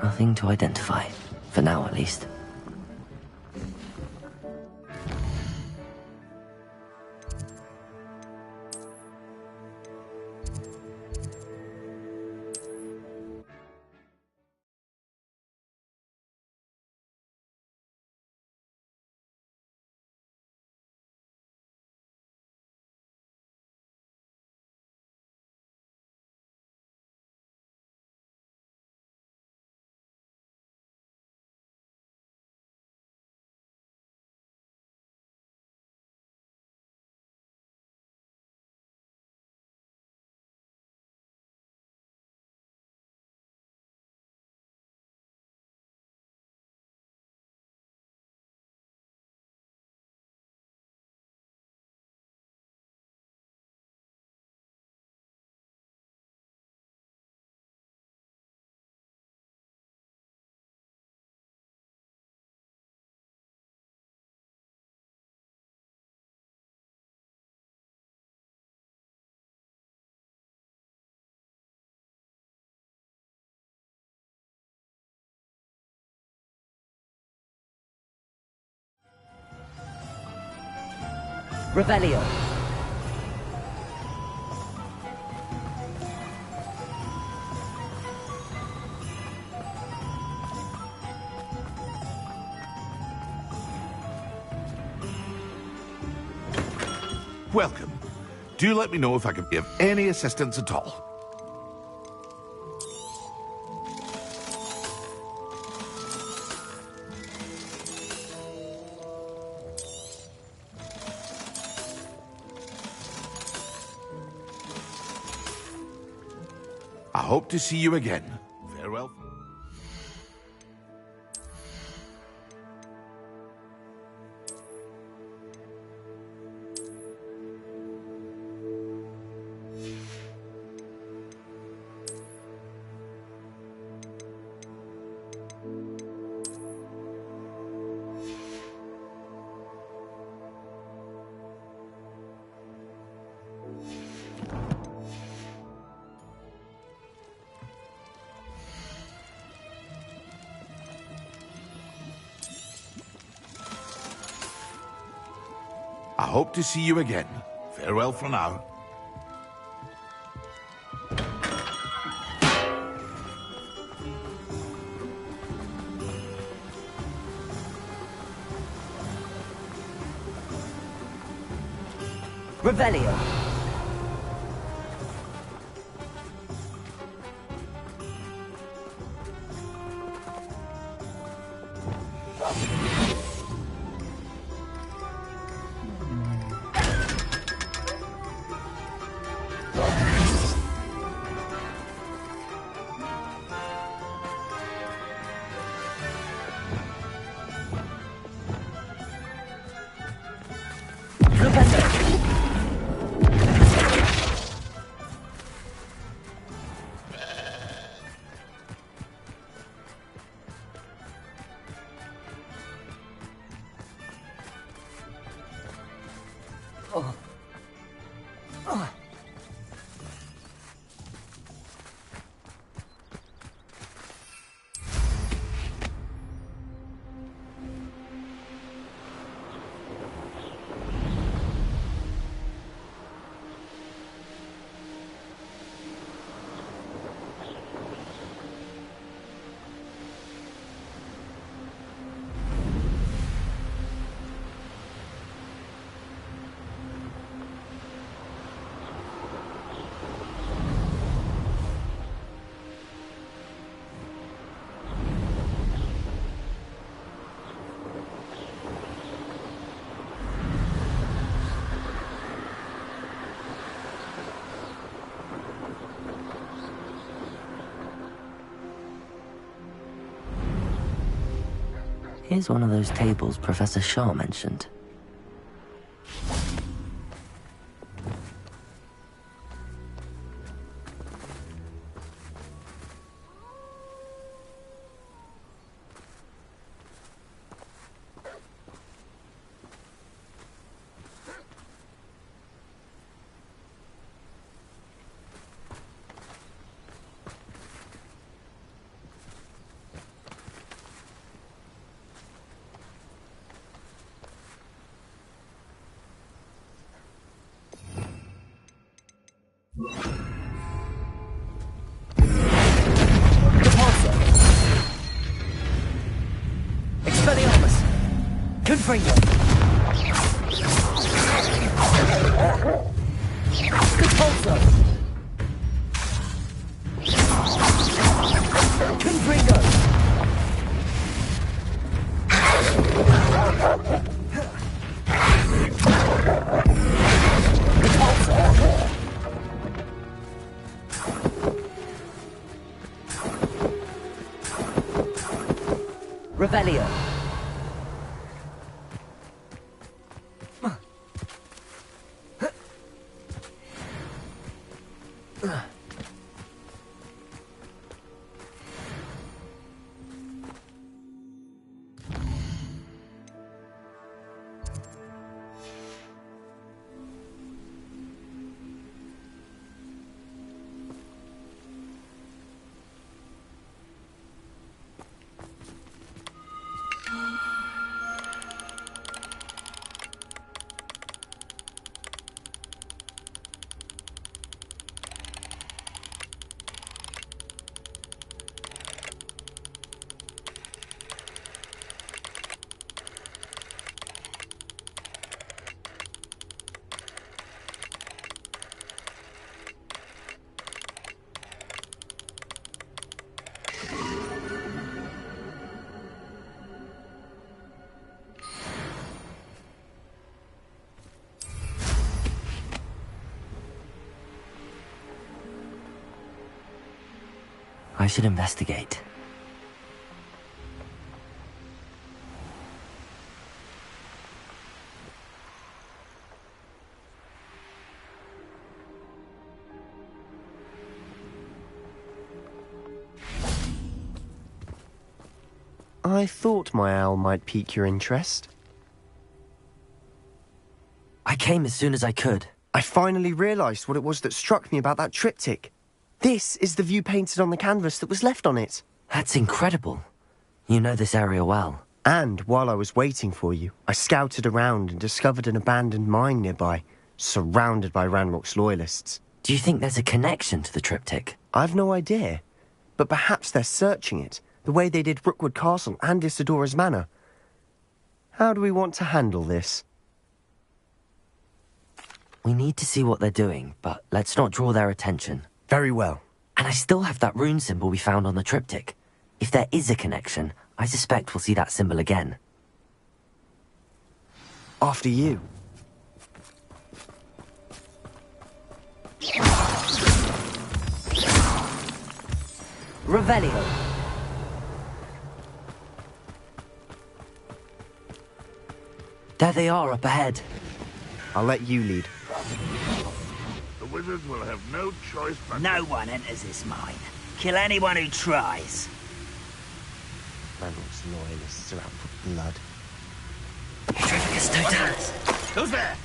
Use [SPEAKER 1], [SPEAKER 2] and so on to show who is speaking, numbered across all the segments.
[SPEAKER 1] Nothing to identify, for now at least. Revelio.
[SPEAKER 2] Welcome. Do let me know if I can be of any assistance at all. I hope to see you again. Farewell. I hope to see you again. Farewell for now.
[SPEAKER 1] Revelio. Here's one of those tables Professor Shaw mentioned. Revelio. I should investigate.
[SPEAKER 3] I thought my owl might pique your interest.
[SPEAKER 1] I came as soon as I could.
[SPEAKER 3] I finally realised what it was that struck me about that triptych. This is the view painted on the canvas that was left on it.
[SPEAKER 1] That's incredible. You know this area well.
[SPEAKER 3] And while I was waiting for you, I scouted around and discovered an abandoned mine nearby, surrounded by Ranrock's loyalists.
[SPEAKER 1] Do you think there's a connection to the triptych?
[SPEAKER 3] I've no idea, but perhaps they're searching it, the way they did Rookwood Castle and Isidora's Manor. How do we want to handle this?
[SPEAKER 1] We need to see what they're doing, but let's not draw their attention.
[SPEAKER 3] Very well.
[SPEAKER 1] And I still have that rune symbol we found on the triptych. If there is a connection, I suspect we'll see that symbol again.
[SPEAKER 3] After you.
[SPEAKER 1] Revelio. There they are up ahead.
[SPEAKER 3] I'll let you lead.
[SPEAKER 2] The wizards will have no choice but...
[SPEAKER 4] No one enters this mine. Kill anyone who tries.
[SPEAKER 3] Ranrock's loyalists are out for blood.
[SPEAKER 2] Who's there?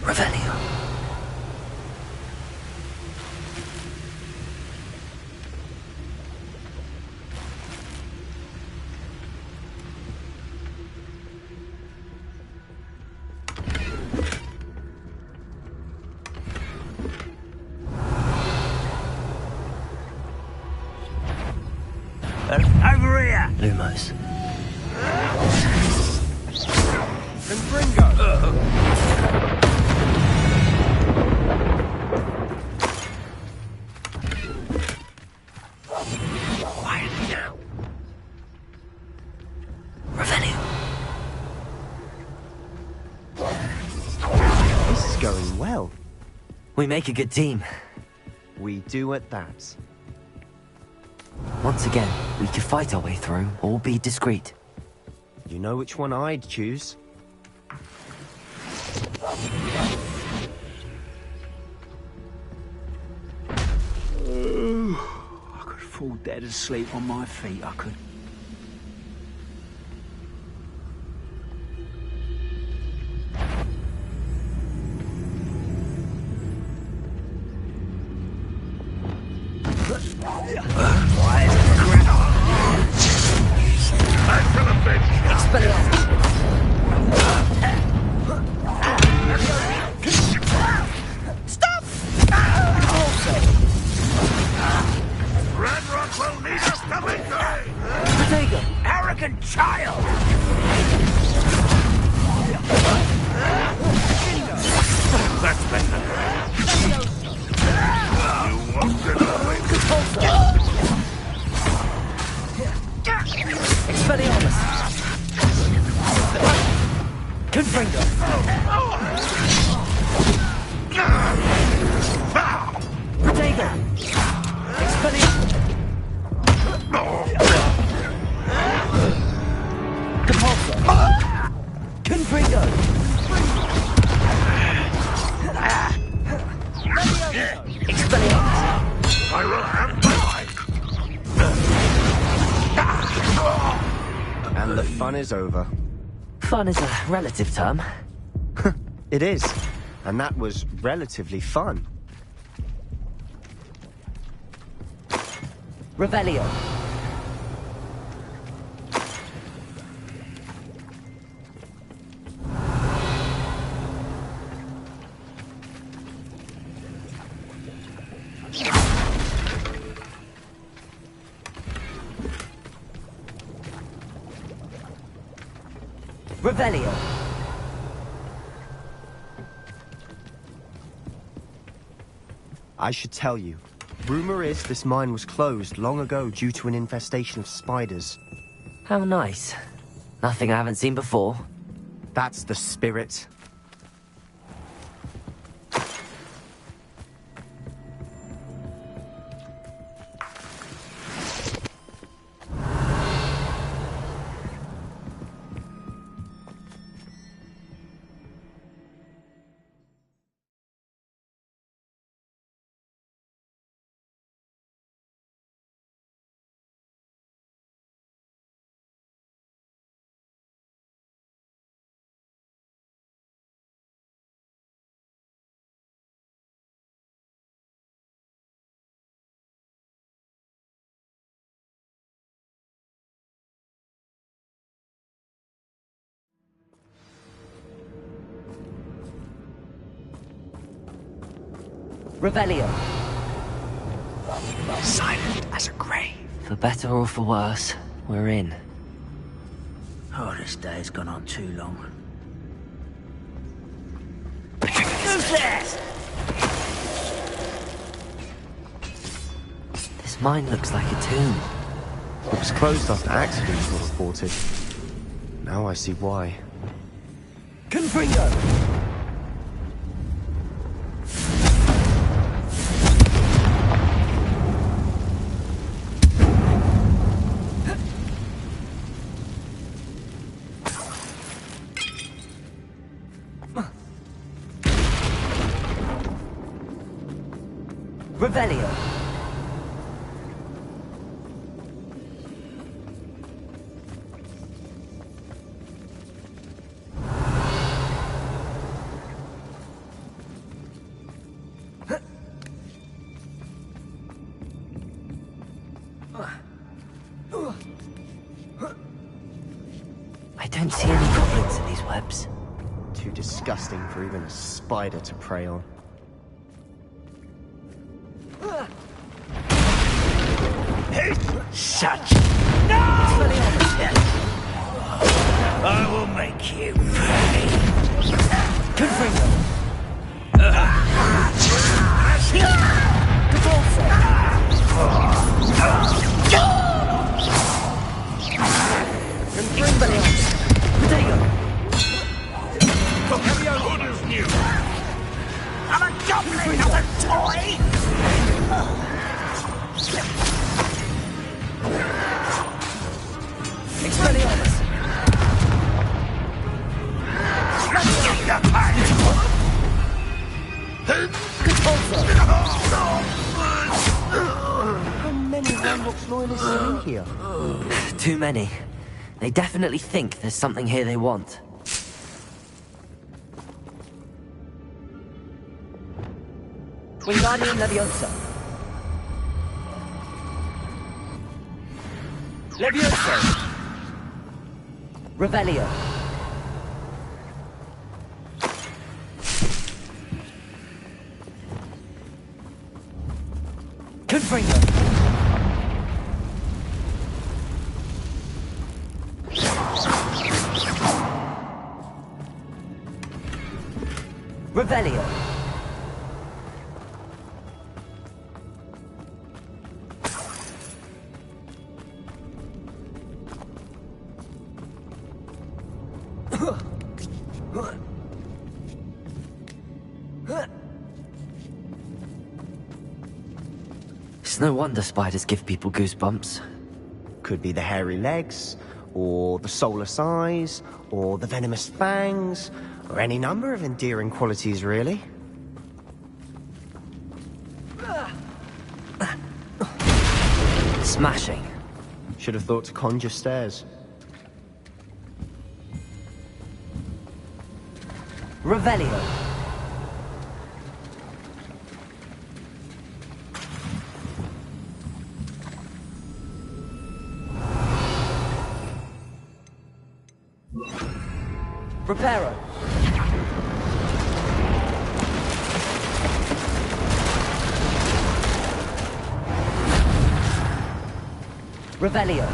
[SPEAKER 1] Revelio.
[SPEAKER 4] Over here!
[SPEAKER 1] Lumos.
[SPEAKER 3] And Bringo! going well.
[SPEAKER 1] We make a good team.
[SPEAKER 3] We do at that.
[SPEAKER 1] Once again, we could fight our way through or be discreet.
[SPEAKER 3] You know which one I'd choose.
[SPEAKER 4] I could fall dead asleep on my feet, I could. Arrogant child!
[SPEAKER 2] That's better. You won't get away.
[SPEAKER 1] Expelliarmus! Confringo! Protego! Expelliarmus! Compulsor! Confringo! Expelliarmus!
[SPEAKER 2] I will have
[SPEAKER 3] And the fun is over.
[SPEAKER 1] Fun is a relative term.
[SPEAKER 3] It is. And that was relatively fun.
[SPEAKER 1] Revelio. Revelio.
[SPEAKER 3] I should tell you. Rumor is this mine was closed long ago due to an infestation of spiders.
[SPEAKER 1] How nice. Nothing I haven't seen before.
[SPEAKER 3] That's the spirit.
[SPEAKER 1] Revelio.
[SPEAKER 4] Silent as a grave.
[SPEAKER 1] For better or for worse, we're in.
[SPEAKER 4] Oh, this day's gone on too long. Who's there?
[SPEAKER 1] This mine looks like a tomb.
[SPEAKER 3] It was closed after accidents were reported. Now I see why.
[SPEAKER 1] Confringo! Revelio. I don't see any goblins in these webs.
[SPEAKER 3] Too disgusting for even a spider to prey on.
[SPEAKER 4] Such. No! I will make you pay.
[SPEAKER 1] Confringo.
[SPEAKER 3] here?
[SPEAKER 1] Too many. They definitely think there's something here they want.
[SPEAKER 5] Wingardium Leviosa. Leviosa.
[SPEAKER 1] Revelio. Confringo. Revelio. It's no wonder spiders give people goosebumps.
[SPEAKER 3] Could be the hairy legs, or the soulless eyes, or the venomous fangs, or any number of endearing qualities, really.
[SPEAKER 1] Smashing.
[SPEAKER 3] Should have thought to conjure stairs.
[SPEAKER 1] Revelio. Preparo. Revelio.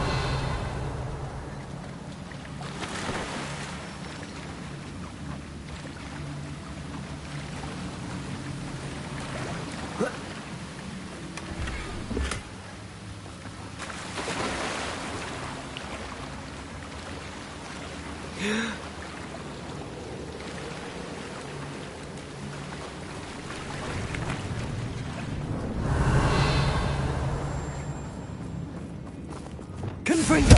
[SPEAKER 1] Confringo.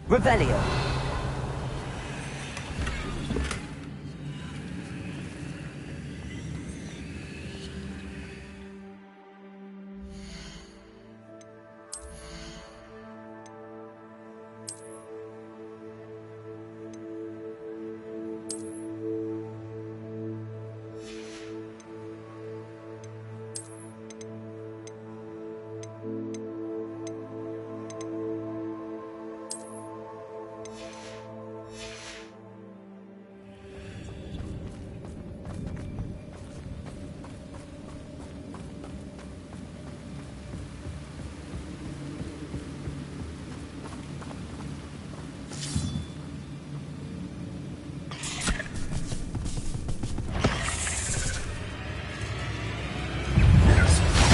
[SPEAKER 1] Revelio.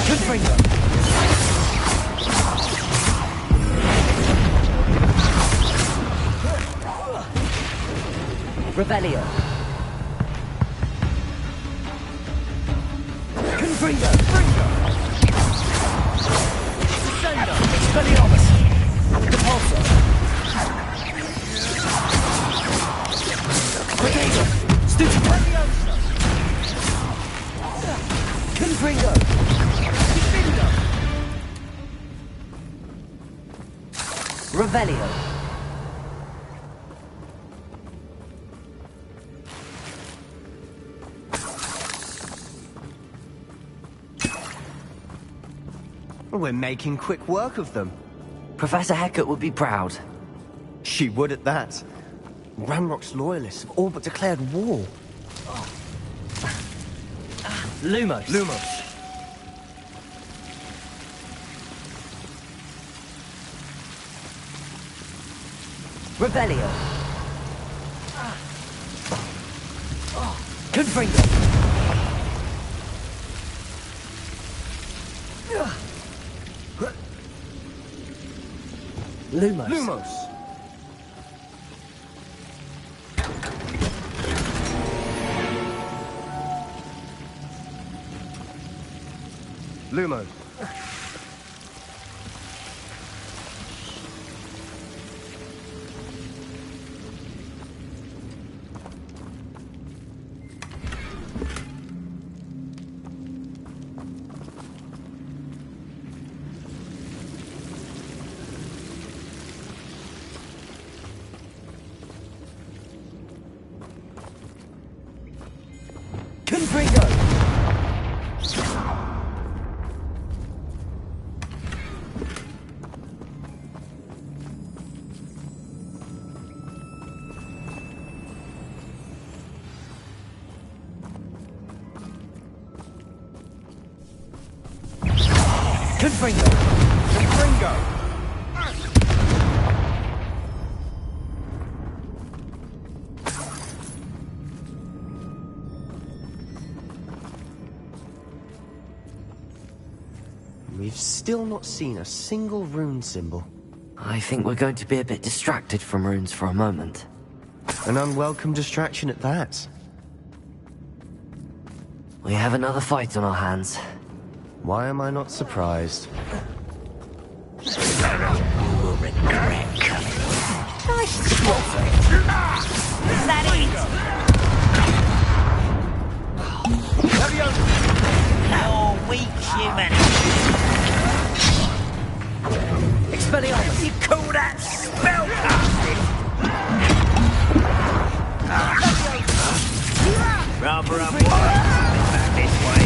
[SPEAKER 1] Confringo. Revelio. Confringo. Descendo. Expelliarmus. Repulsor. Brigado. Stupefy. Confringo. Revelio.
[SPEAKER 3] We're making quick work of them.
[SPEAKER 1] Professor Hecat would be proud.
[SPEAKER 3] She would at that. Ranrock's loyalists have all but declared war.
[SPEAKER 5] Lumos.
[SPEAKER 1] Revelio. Confringo.
[SPEAKER 5] Lumos.
[SPEAKER 3] Lumos. Lumo.
[SPEAKER 5] Confringo. Confringo.
[SPEAKER 3] Confringo. We've still not seen a single rune symbol.
[SPEAKER 1] I think we're going to be a bit distracted from runes for a moment.
[SPEAKER 3] An unwelcome distraction at that.
[SPEAKER 1] We have another fight on our hands.
[SPEAKER 3] Why am I not surprised?
[SPEAKER 4] You will regret coming. Nice spot. Is that it? Oh, weak humanity.
[SPEAKER 5] Expelliarmus.
[SPEAKER 4] You call that spellcasting? Rather unwise. Back this way.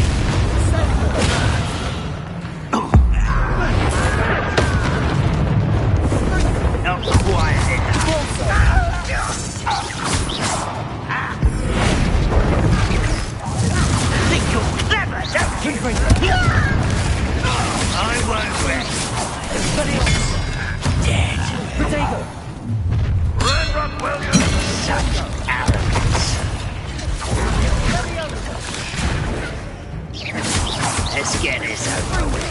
[SPEAKER 4] Not quiet enough. Think you're clever, don't you? I won't rest. Dead.
[SPEAKER 5] Potato.
[SPEAKER 4] Run, William. Such arrogance. Let's get this over with.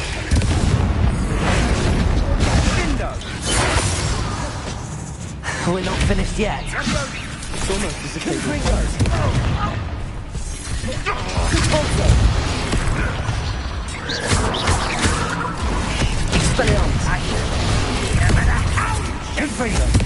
[SPEAKER 1] We're not finished yet.
[SPEAKER 3] It's almost as if they
[SPEAKER 5] Expelliarmus.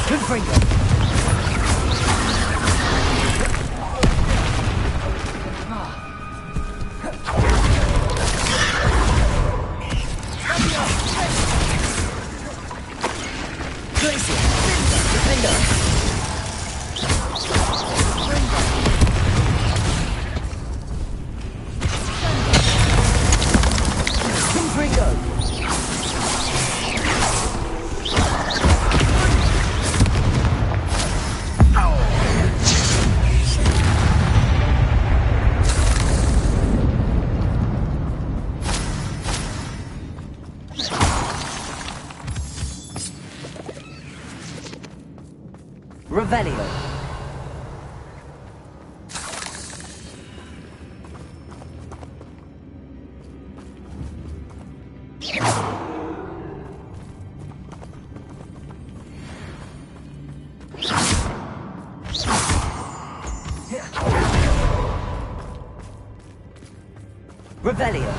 [SPEAKER 5] Confringo.
[SPEAKER 1] Revelio. Revelio.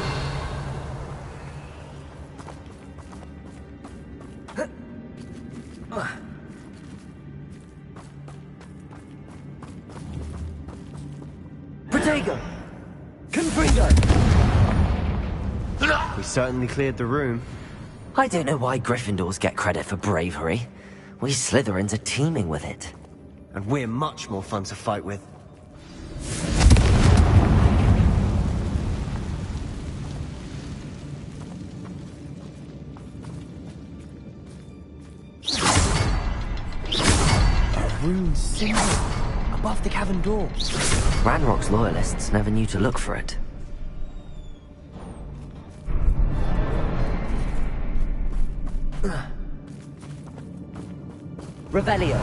[SPEAKER 5] Confringo!
[SPEAKER 3] We certainly cleared the room.
[SPEAKER 1] I don't know why Gryffindors get credit for bravery. We Slytherins are teeming with it.
[SPEAKER 3] And we're much more fun to fight with. A rune symbol above the cavern door.
[SPEAKER 1] Ranrock's loyalists never knew to look for it.
[SPEAKER 5] Revelio.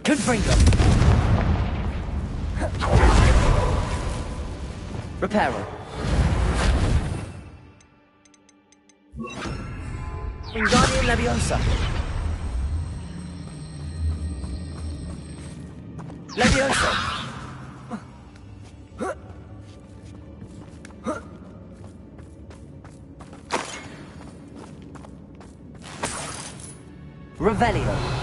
[SPEAKER 5] Confringo. Reparo. Wingardium Leviosa. Leviosa. Revelio.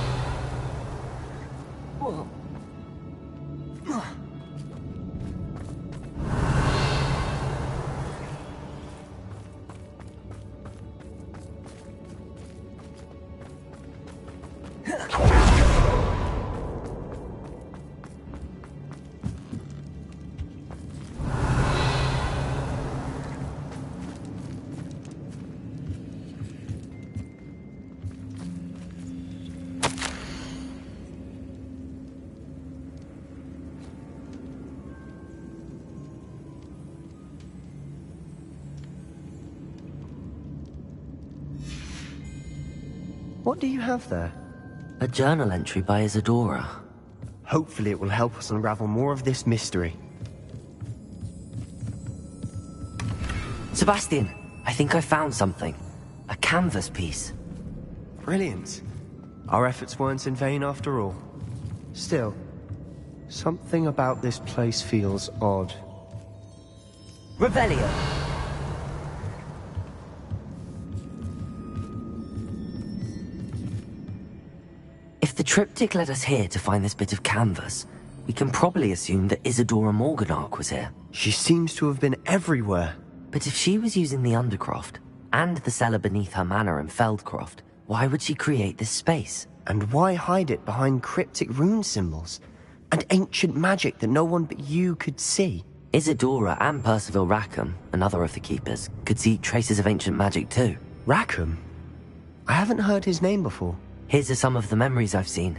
[SPEAKER 3] What do you have there?
[SPEAKER 1] A journal entry by Isadora.
[SPEAKER 3] Hopefully it will help us unravel more of this mystery.
[SPEAKER 1] Sebastian, I think I found something. A canvas piece.
[SPEAKER 3] Brilliant. Our efforts weren't in vain after all. Still, something about this place feels odd.
[SPEAKER 5] Revelio.
[SPEAKER 1] If the triptych led us here to find this bit of canvas, we can probably assume that Isadora Morganach was here.
[SPEAKER 3] She seems to have been everywhere.
[SPEAKER 1] But if she was using the Undercroft, and the cellar beneath her manor in Feldcroft, why would she create this space?
[SPEAKER 3] And why hide it behind cryptic rune symbols? And ancient magic that no one but you could see?
[SPEAKER 1] Isadora and Percival Rackham, another of the Keepers, could see traces of ancient magic too.
[SPEAKER 3] Rackham? I haven't heard his name before.
[SPEAKER 1] His are some of the memories I've seen.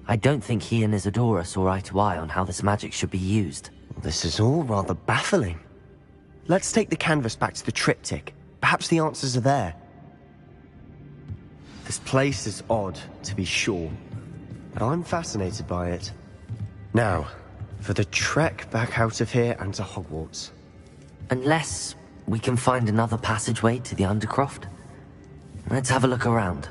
[SPEAKER 1] I don't think he and Isadora saw eye to eye on how this magic should be used.
[SPEAKER 3] This is all rather baffling. Let's take the canvas back to the triptych. Perhaps the answers are there. This place is odd, to be sure, but I'm fascinated by it. Now, for the trek back out of here and to Hogwarts.
[SPEAKER 1] Unless we can find another passageway to the Undercroft. Let's have a look around.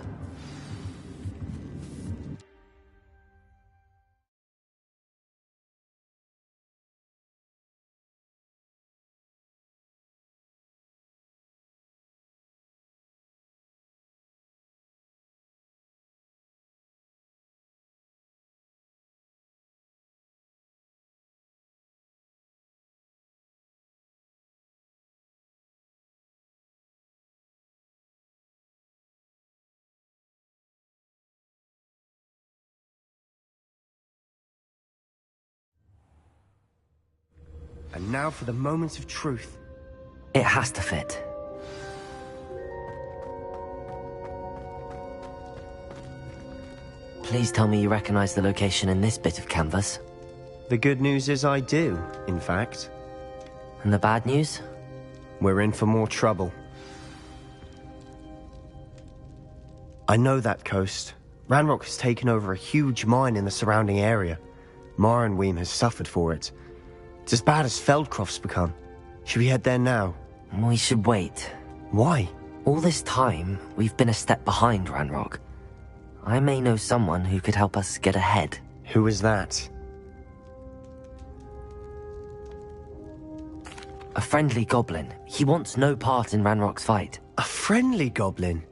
[SPEAKER 3] And now for the moment of truth.
[SPEAKER 1] It has to fit. Please tell me you recognize the location in this bit of canvas.
[SPEAKER 3] The good news is I do, in fact.
[SPEAKER 1] And the bad news?
[SPEAKER 3] We're in for more trouble. I know that coast. Ranrock has taken over a huge mine in the surrounding area. Mornweem has suffered for it. It's as bad as Feldcroft's become. Should we head there now?
[SPEAKER 1] We should wait.
[SPEAKER 3] Why?
[SPEAKER 1] All this time, we've been a step behind Ranrock. I may know someone who could help us get ahead.
[SPEAKER 3] Who is that?
[SPEAKER 1] A friendly goblin. He wants no part in Ranrock's fight.
[SPEAKER 3] A friendly goblin?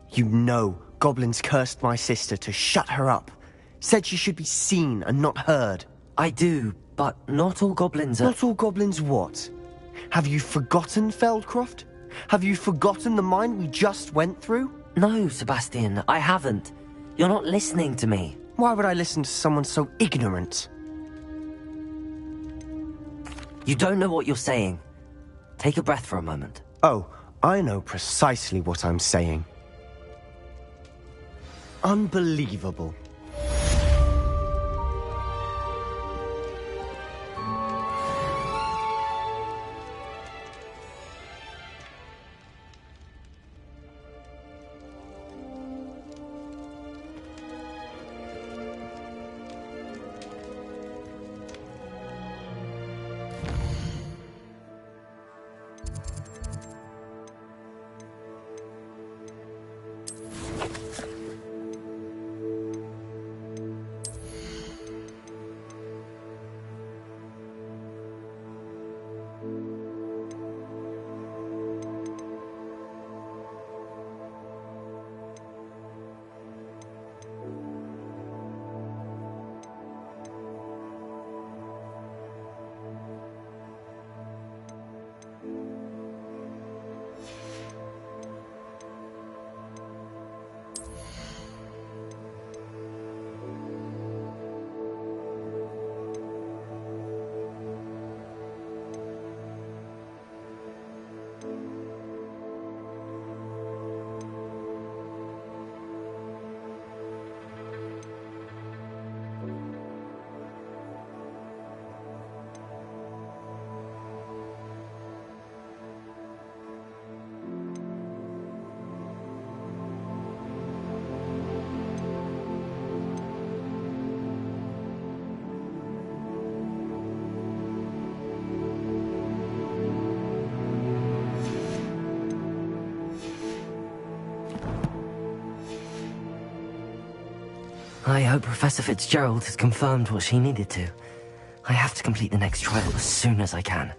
[SPEAKER 3] You know goblins cursed my sister to shut her up. Said she should be seen and not heard.
[SPEAKER 1] I do, but not all goblins are...
[SPEAKER 3] Not all goblins what? Have you forgotten, Feldcroft? Have you forgotten the mine we just went through?
[SPEAKER 1] No, Sebastian, I haven't. You're not listening to me.
[SPEAKER 3] Why would I listen to someone so ignorant?
[SPEAKER 1] You don't know what you're saying. Take a breath for a moment.
[SPEAKER 3] Oh, I know precisely what I'm saying. Unbelievable.
[SPEAKER 1] I hope Professor Fitzgerald has confirmed what she needed to. I have to complete the next trial as soon as I can.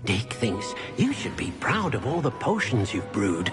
[SPEAKER 6] Dick thinks you should be proud of all the potions you've brewed.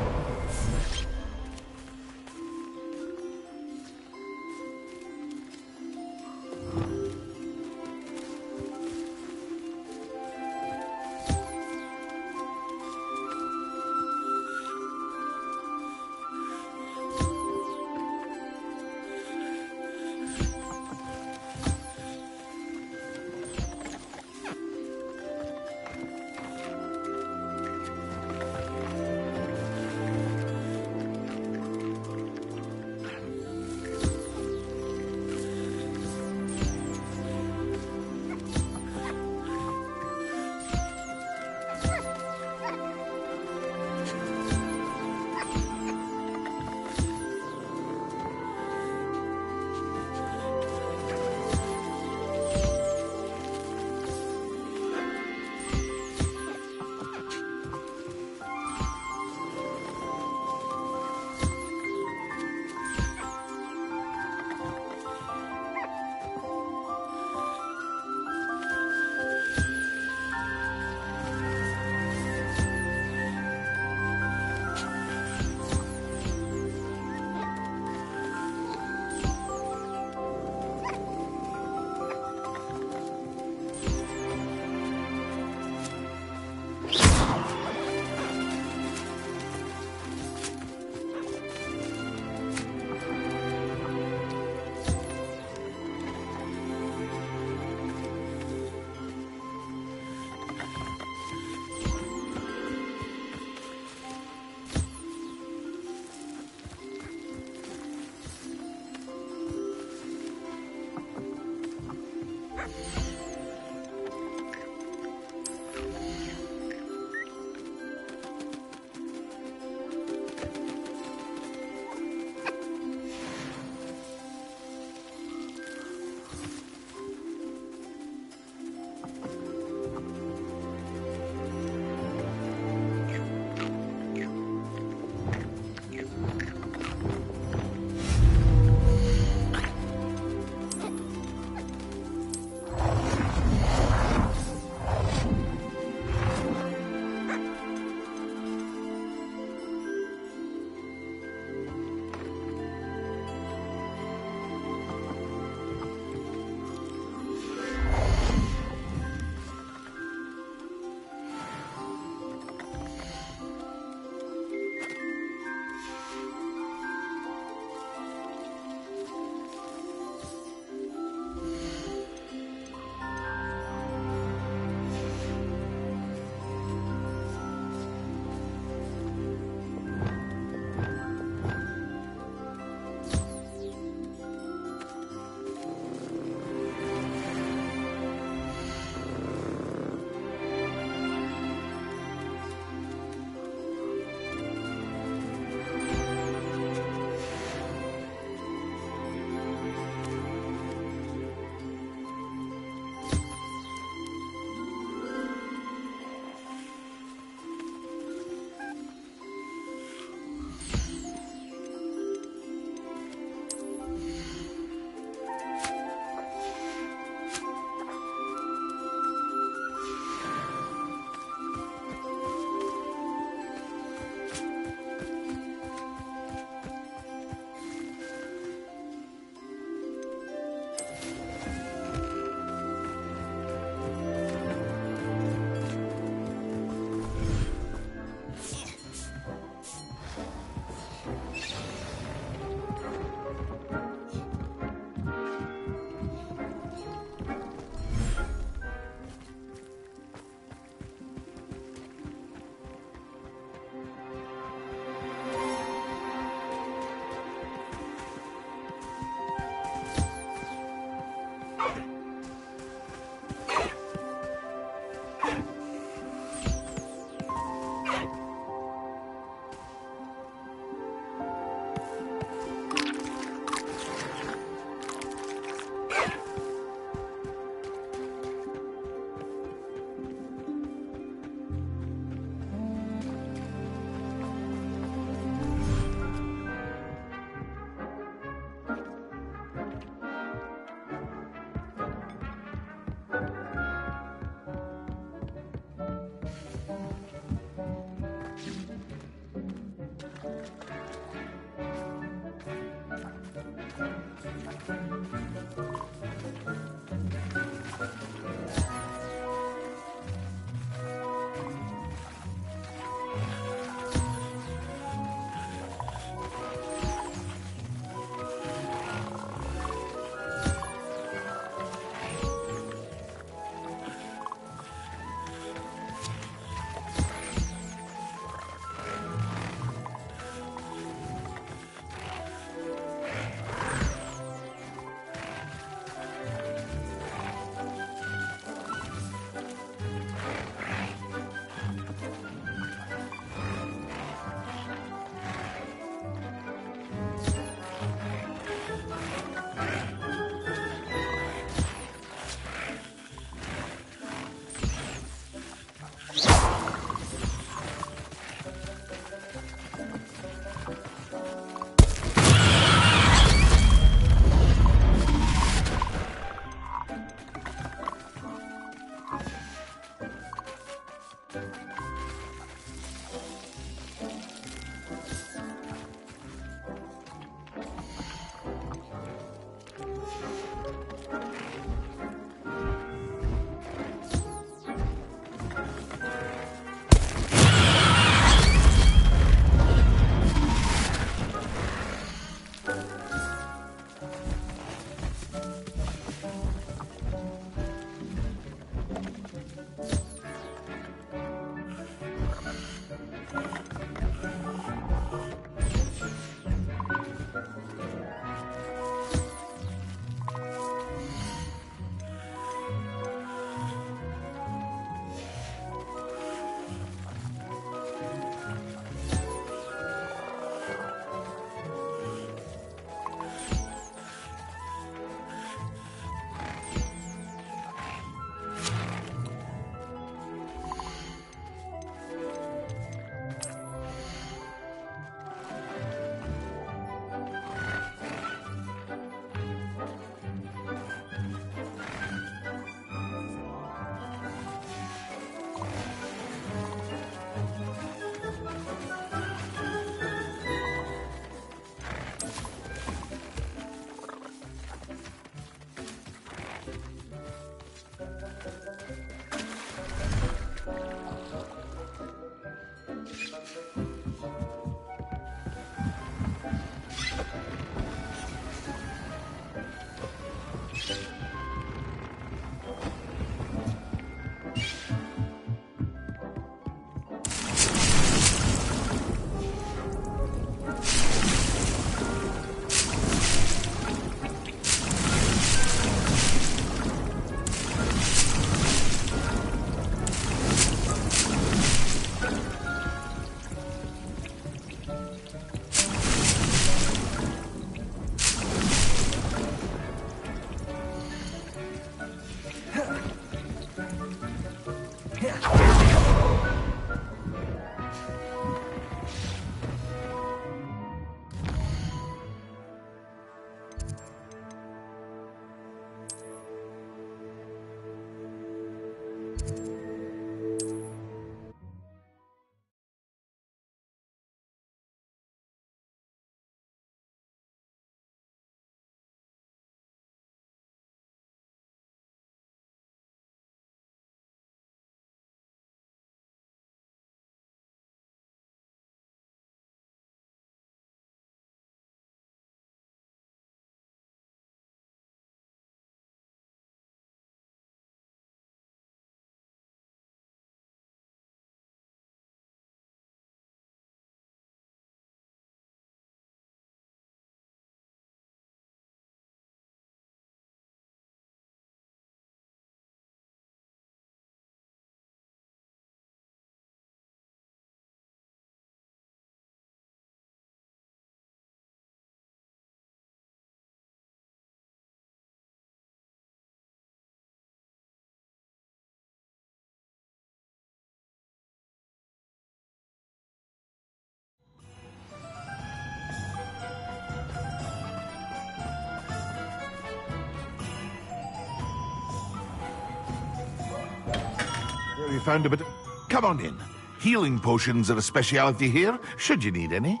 [SPEAKER 2] We found a bit of... Come on in. Healing potions are a speciality here, should you need any.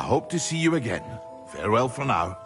[SPEAKER 2] hope to see you again. Farewell for now.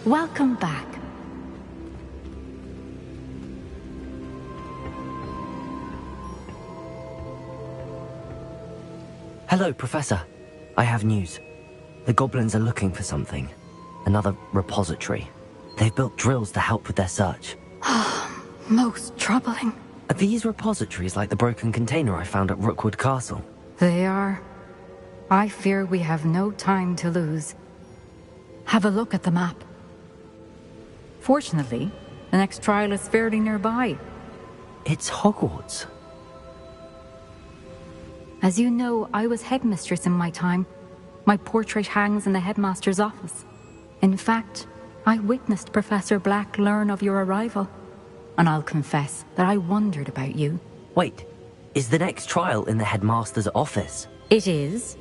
[SPEAKER 7] Welcome back.
[SPEAKER 1] Hello, Professor. I have news. The goblins are looking for something. Another repository. They've built drills to help with their search.
[SPEAKER 7] Most troubling.
[SPEAKER 1] Are these repositories like the broken container I found at Rookwood Castle?
[SPEAKER 7] They are. I fear we have no time to lose. Have a look at the map. Fortunately, the next trial is fairly nearby.
[SPEAKER 1] It's Hogwarts.
[SPEAKER 7] As you know, I was headmistress in my time. My portrait hangs in the headmaster's office. In fact, I witnessed Professor Black learn of your arrival. And I'll confess that I wondered about you.
[SPEAKER 1] Wait, is the next trial in the headmaster's office?
[SPEAKER 7] It is.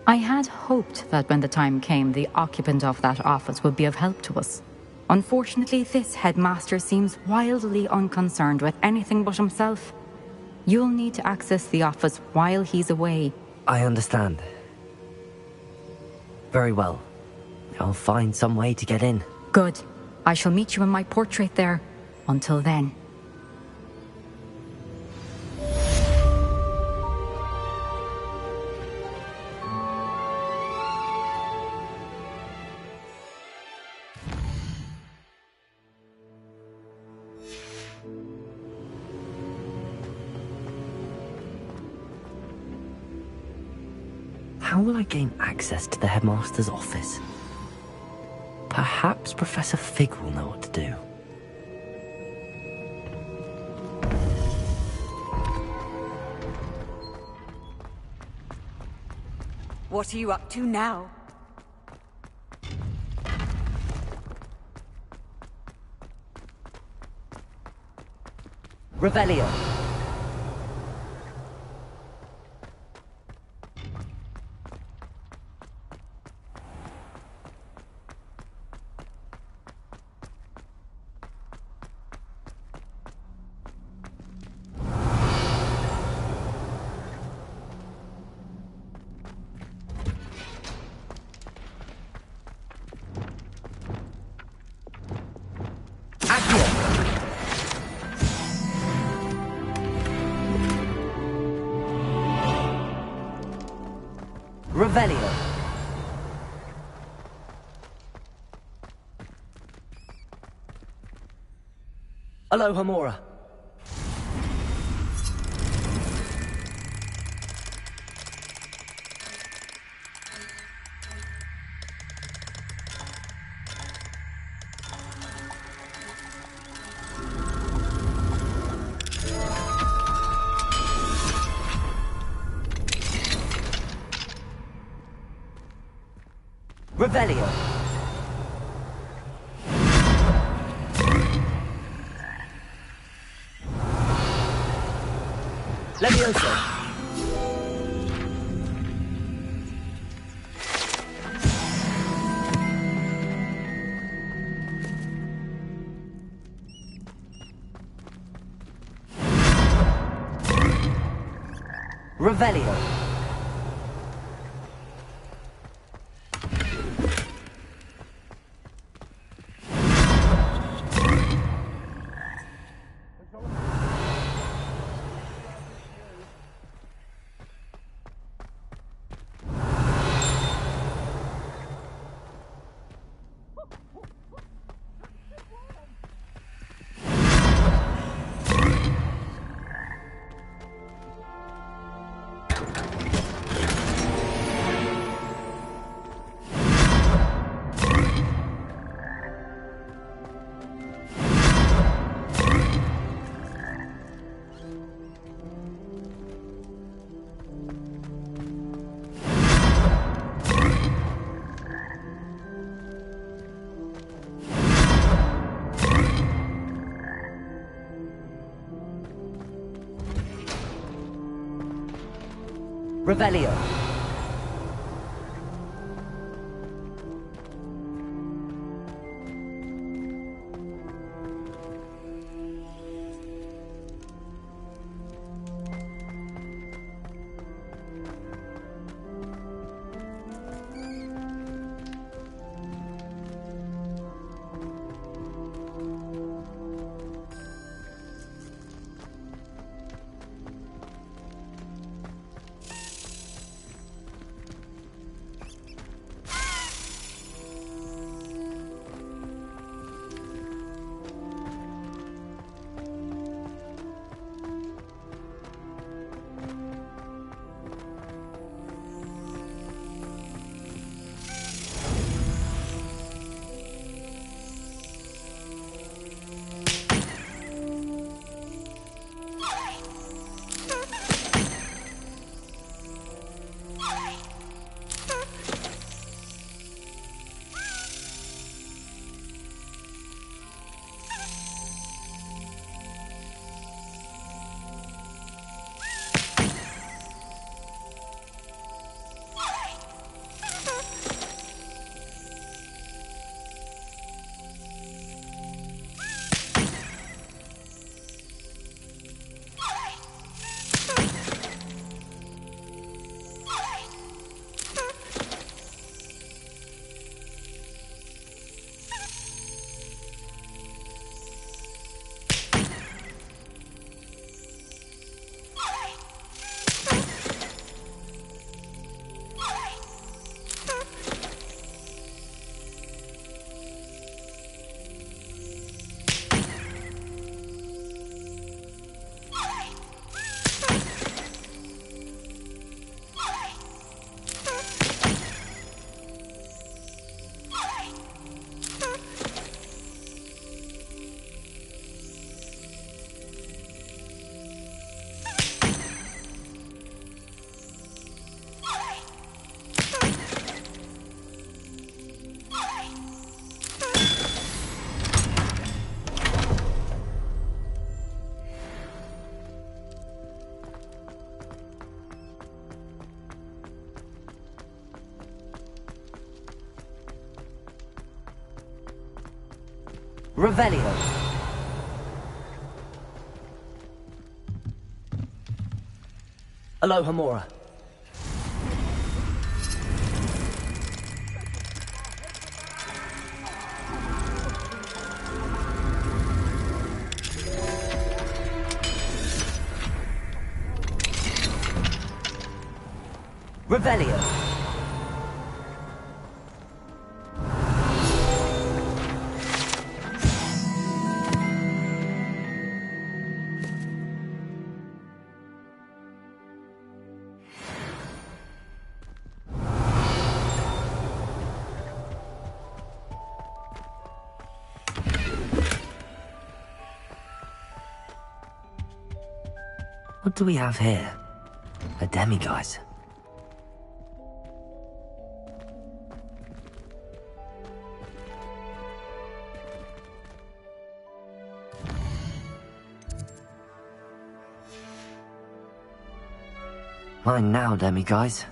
[SPEAKER 7] I had hoped that when the time came, the occupant of that office would be of help to us. Unfortunately, this headmaster seems wildly unconcerned with anything but himself. You'll need to access the office while he's away.
[SPEAKER 1] I understand. Very well. I'll find some way to get in.
[SPEAKER 7] Good. I shall meet you in my portrait there. Until then.
[SPEAKER 1] How will I gain access to the headmaster's office? Perhaps Professor Fig will know what to do.
[SPEAKER 8] What are you up to now?
[SPEAKER 5] Revelio. Revelio. Aloha Mora. Revelio. Levioso. Revelio. Revelio. Revelio. Alohomora. Revelio.
[SPEAKER 1] What do we have here? A demiguise. Mine now, demiguise.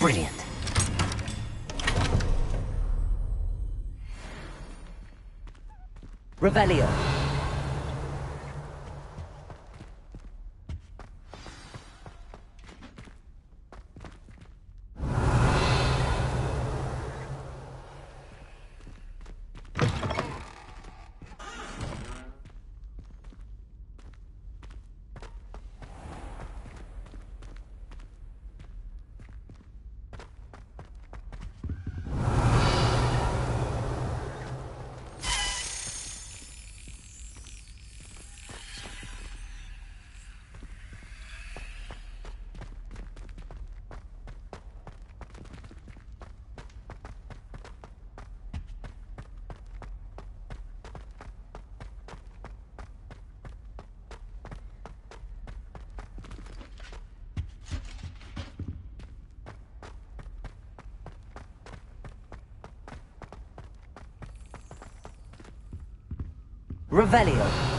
[SPEAKER 1] Brilliant.
[SPEAKER 5] Revelio. Revelio.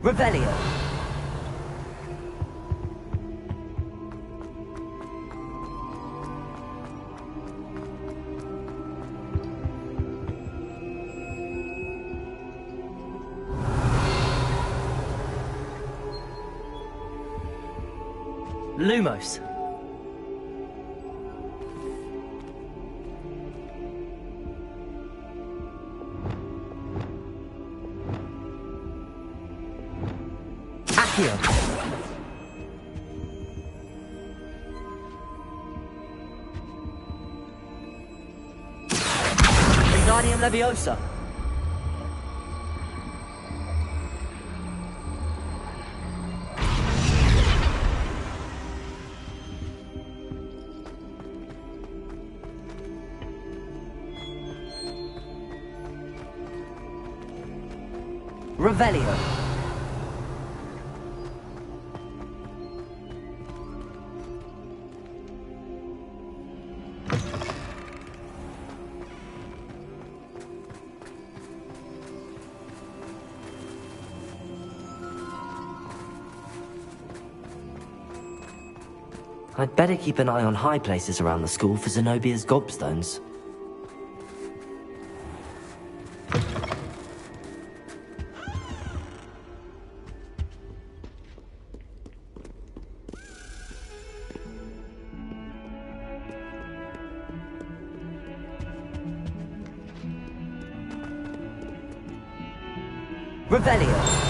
[SPEAKER 5] Revelio.
[SPEAKER 1] Lumos. Accio. Wingardium Leviosa.
[SPEAKER 5] Revelio.
[SPEAKER 1] I'd better keep an eye on high places around the school for Zenobia's gobstones.
[SPEAKER 5] Revelio.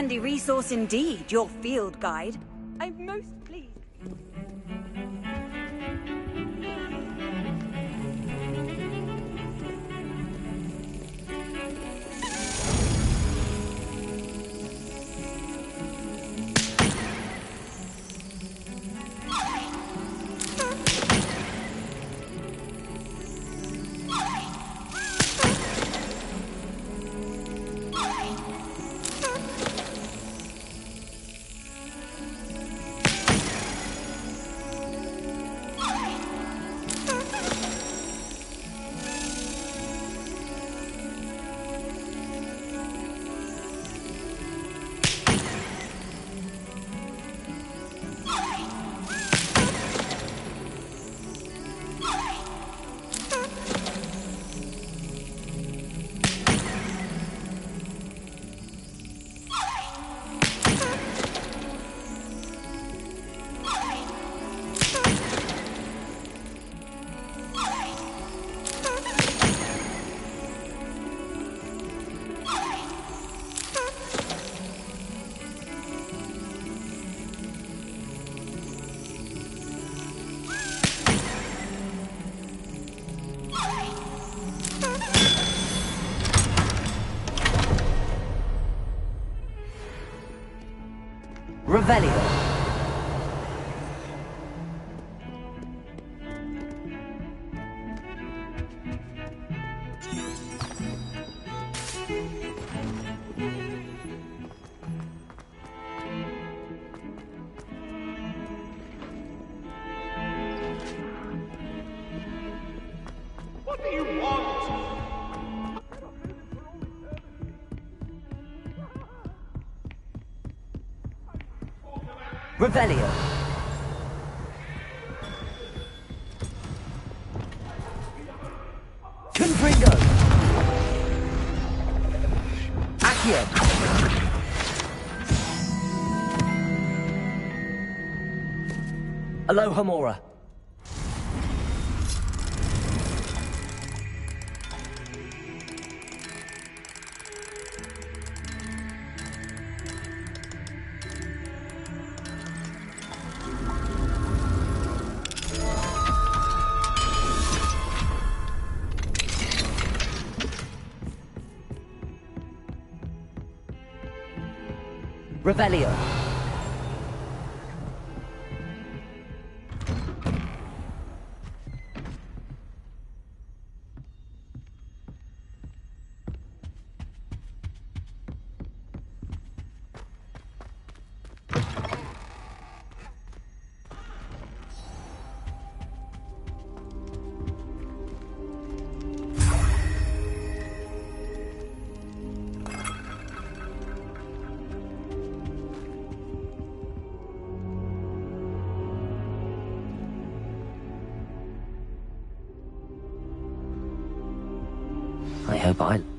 [SPEAKER 8] Handy resource indeed, your field guide. I'm most pleased.
[SPEAKER 5] Revelio.
[SPEAKER 9] What do you want?
[SPEAKER 5] Revelio. Confringo. Accio. Alohomora. Revelio.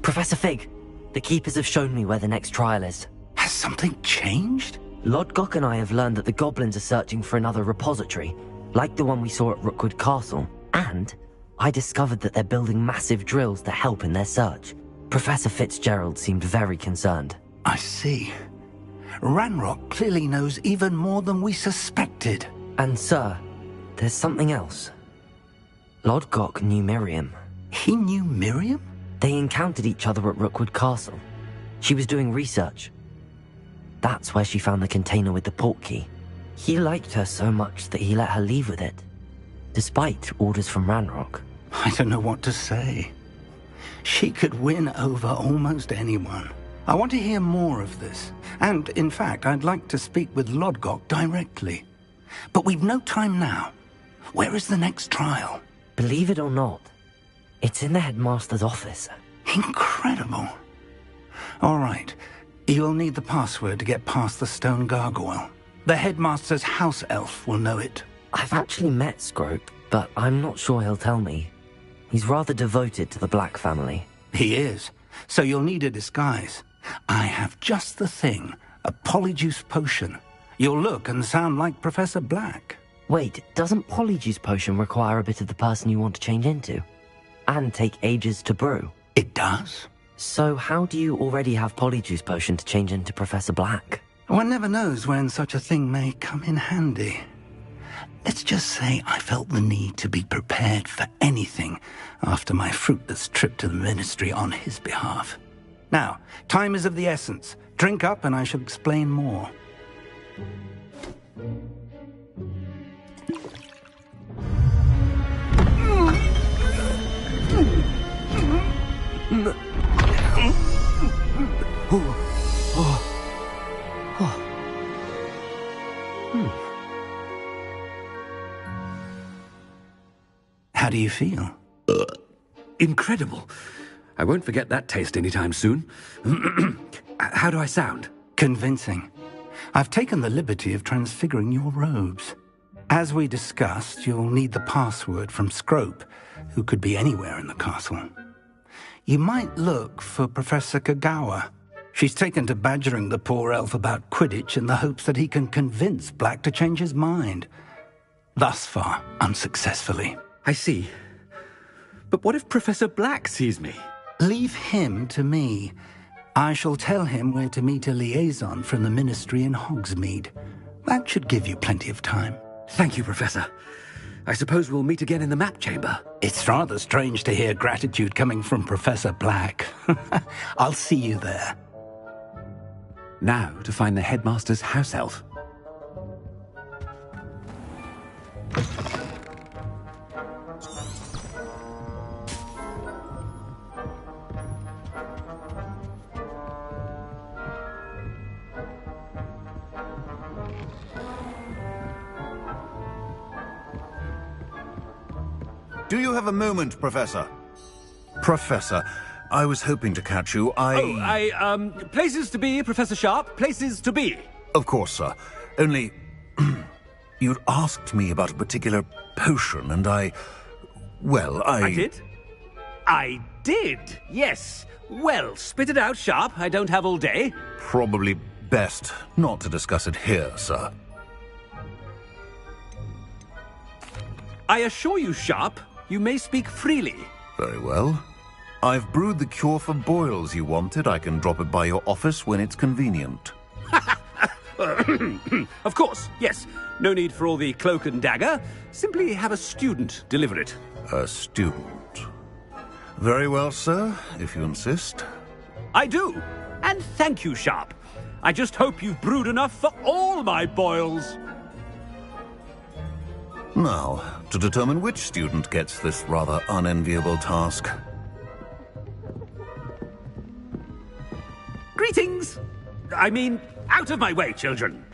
[SPEAKER 1] Professor Fig, the Keepers have shown me where the next trial is.
[SPEAKER 6] Has something changed?
[SPEAKER 1] Lodgok and I have learned that the goblins are searching for another repository, like the one we saw at Rookwood Castle, and I discovered that they're building massive drills to help in their search. Professor Fitzgerald seemed very concerned.
[SPEAKER 6] I see. Ranrock clearly knows even more than we suspected.
[SPEAKER 1] And sir, there's something else. Lodgok knew Miriam.
[SPEAKER 6] He knew Miriam?
[SPEAKER 1] They encountered each other at Rookwood Castle. She was doing research. That's where she found the container with the port key. He liked her so much that he let her leave with it, despite orders from Ranrock.
[SPEAKER 6] I don't know what to say. She could win over almost anyone. I want to hear more of this. And, in fact, I'd like to speak with Lodgok directly. But we've no time now. Where is the next trial?
[SPEAKER 1] Believe it or not, it's in the headmaster's office.
[SPEAKER 6] Incredible. All right. You'll need the password to get past the stone gargoyle. The headmaster's house elf will know it.
[SPEAKER 1] I've actually met Scrope, but I'm not sure he'll tell me. He's rather devoted to the Black family.
[SPEAKER 6] He is. So you'll need a disguise. I have just the thing. A polyjuice potion. You'll look and sound like Professor Black.
[SPEAKER 1] Wait, doesn't polyjuice potion require a bit of the person you want to change into? And take ages to brew?
[SPEAKER 6] It does.
[SPEAKER 1] So how do you already have Polyjuice Potion to change into Professor Black?
[SPEAKER 6] One never knows when such a thing may come in handy. Let's just say I felt the need to be prepared for anything after my fruitless trip to the Ministry on his behalf. Now, time is of the essence. Drink up and I shall explain more. How do you feel?
[SPEAKER 10] Incredible. I won't forget that taste anytime soon. How do I sound?
[SPEAKER 6] Convincing. I've taken the liberty of transfiguring your robes. As we discussed, you'll need the password from Scrope, who could be anywhere in the castle. You might look for Professor Kagawa. She's taken to badgering the poor elf about Quidditch in the hopes that he can convince Black to change his mind. Thus far, unsuccessfully.
[SPEAKER 10] I see. But what if Professor Black sees me?
[SPEAKER 6] Leave him to me. I shall tell him where to meet a liaison from the Ministry in Hogsmeade. That should give you plenty of time.
[SPEAKER 10] Thank you, Professor. I suppose we'll meet again in the map chamber.
[SPEAKER 6] It's rather strange to hear gratitude coming from Professor Black. I'll see you there.
[SPEAKER 10] Now to find the headmaster's house elf.
[SPEAKER 2] Do you have a moment, Professor? Professor, I was hoping to catch you.
[SPEAKER 10] Places to be, Professor Sharp. Places to be.
[SPEAKER 2] Of course, sir. Only... you'd asked me about a particular potion, and I
[SPEAKER 10] did? I did, yes. Well, spit it out, Sharp. I don't have all day.
[SPEAKER 2] Probably best not to discuss it here, sir.
[SPEAKER 10] I assure you, Sharp, you may speak freely.
[SPEAKER 2] Very well. I've brewed the cure for boils you wanted. I can drop it by your office when it's convenient.
[SPEAKER 10] Of course, yes. No need for all the cloak and dagger. Simply have a student deliver it.
[SPEAKER 2] A student. Very well, sir, if you insist.
[SPEAKER 10] I do. And thank you, Sharp. I just hope you've brewed enough for all my boils.
[SPEAKER 2] Now, to determine which student gets this rather unenviable task.
[SPEAKER 10] Greetings! I mean, out of my way, children.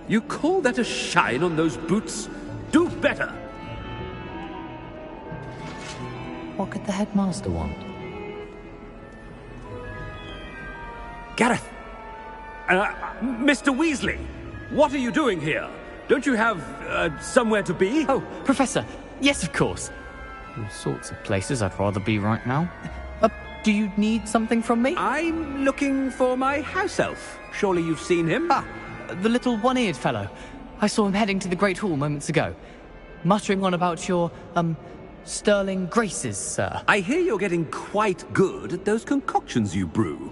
[SPEAKER 10] You call that a shine on those boots? Do better!
[SPEAKER 5] What could the headmaster want?
[SPEAKER 10] Gareth! Mr. Weasley, what are you doing here? Don't you have, somewhere to be?
[SPEAKER 11] Oh, Professor, yes, of course. All sorts of places I'd rather be right now. Do you need something from me?
[SPEAKER 10] I'm looking for my house elf. Surely you've seen him?
[SPEAKER 11] Ah, the little one-eared fellow. I saw him heading to the Great Hall moments ago, muttering on about your, sterling graces, sir.
[SPEAKER 10] I hear you're getting quite good at those concoctions you brew.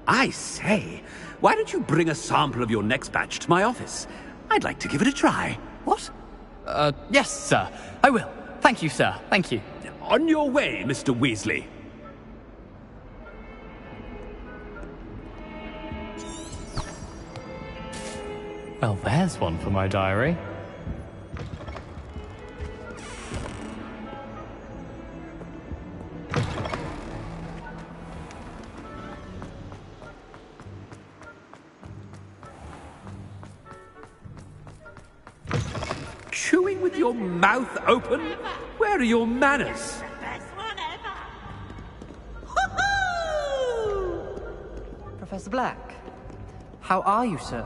[SPEAKER 10] I say, why don't you bring a sample of your next batch to my office? I'd like to give it a try.
[SPEAKER 11] What? Yes, sir. I will. Thank you, sir. Thank you.
[SPEAKER 10] On your way, Mr. Weasley.
[SPEAKER 11] Well, there's one for my diary.
[SPEAKER 10] Chewing with your mouth open? Where are your manners?
[SPEAKER 8] Best one ever!
[SPEAKER 5] Professor Black, how are you, sir?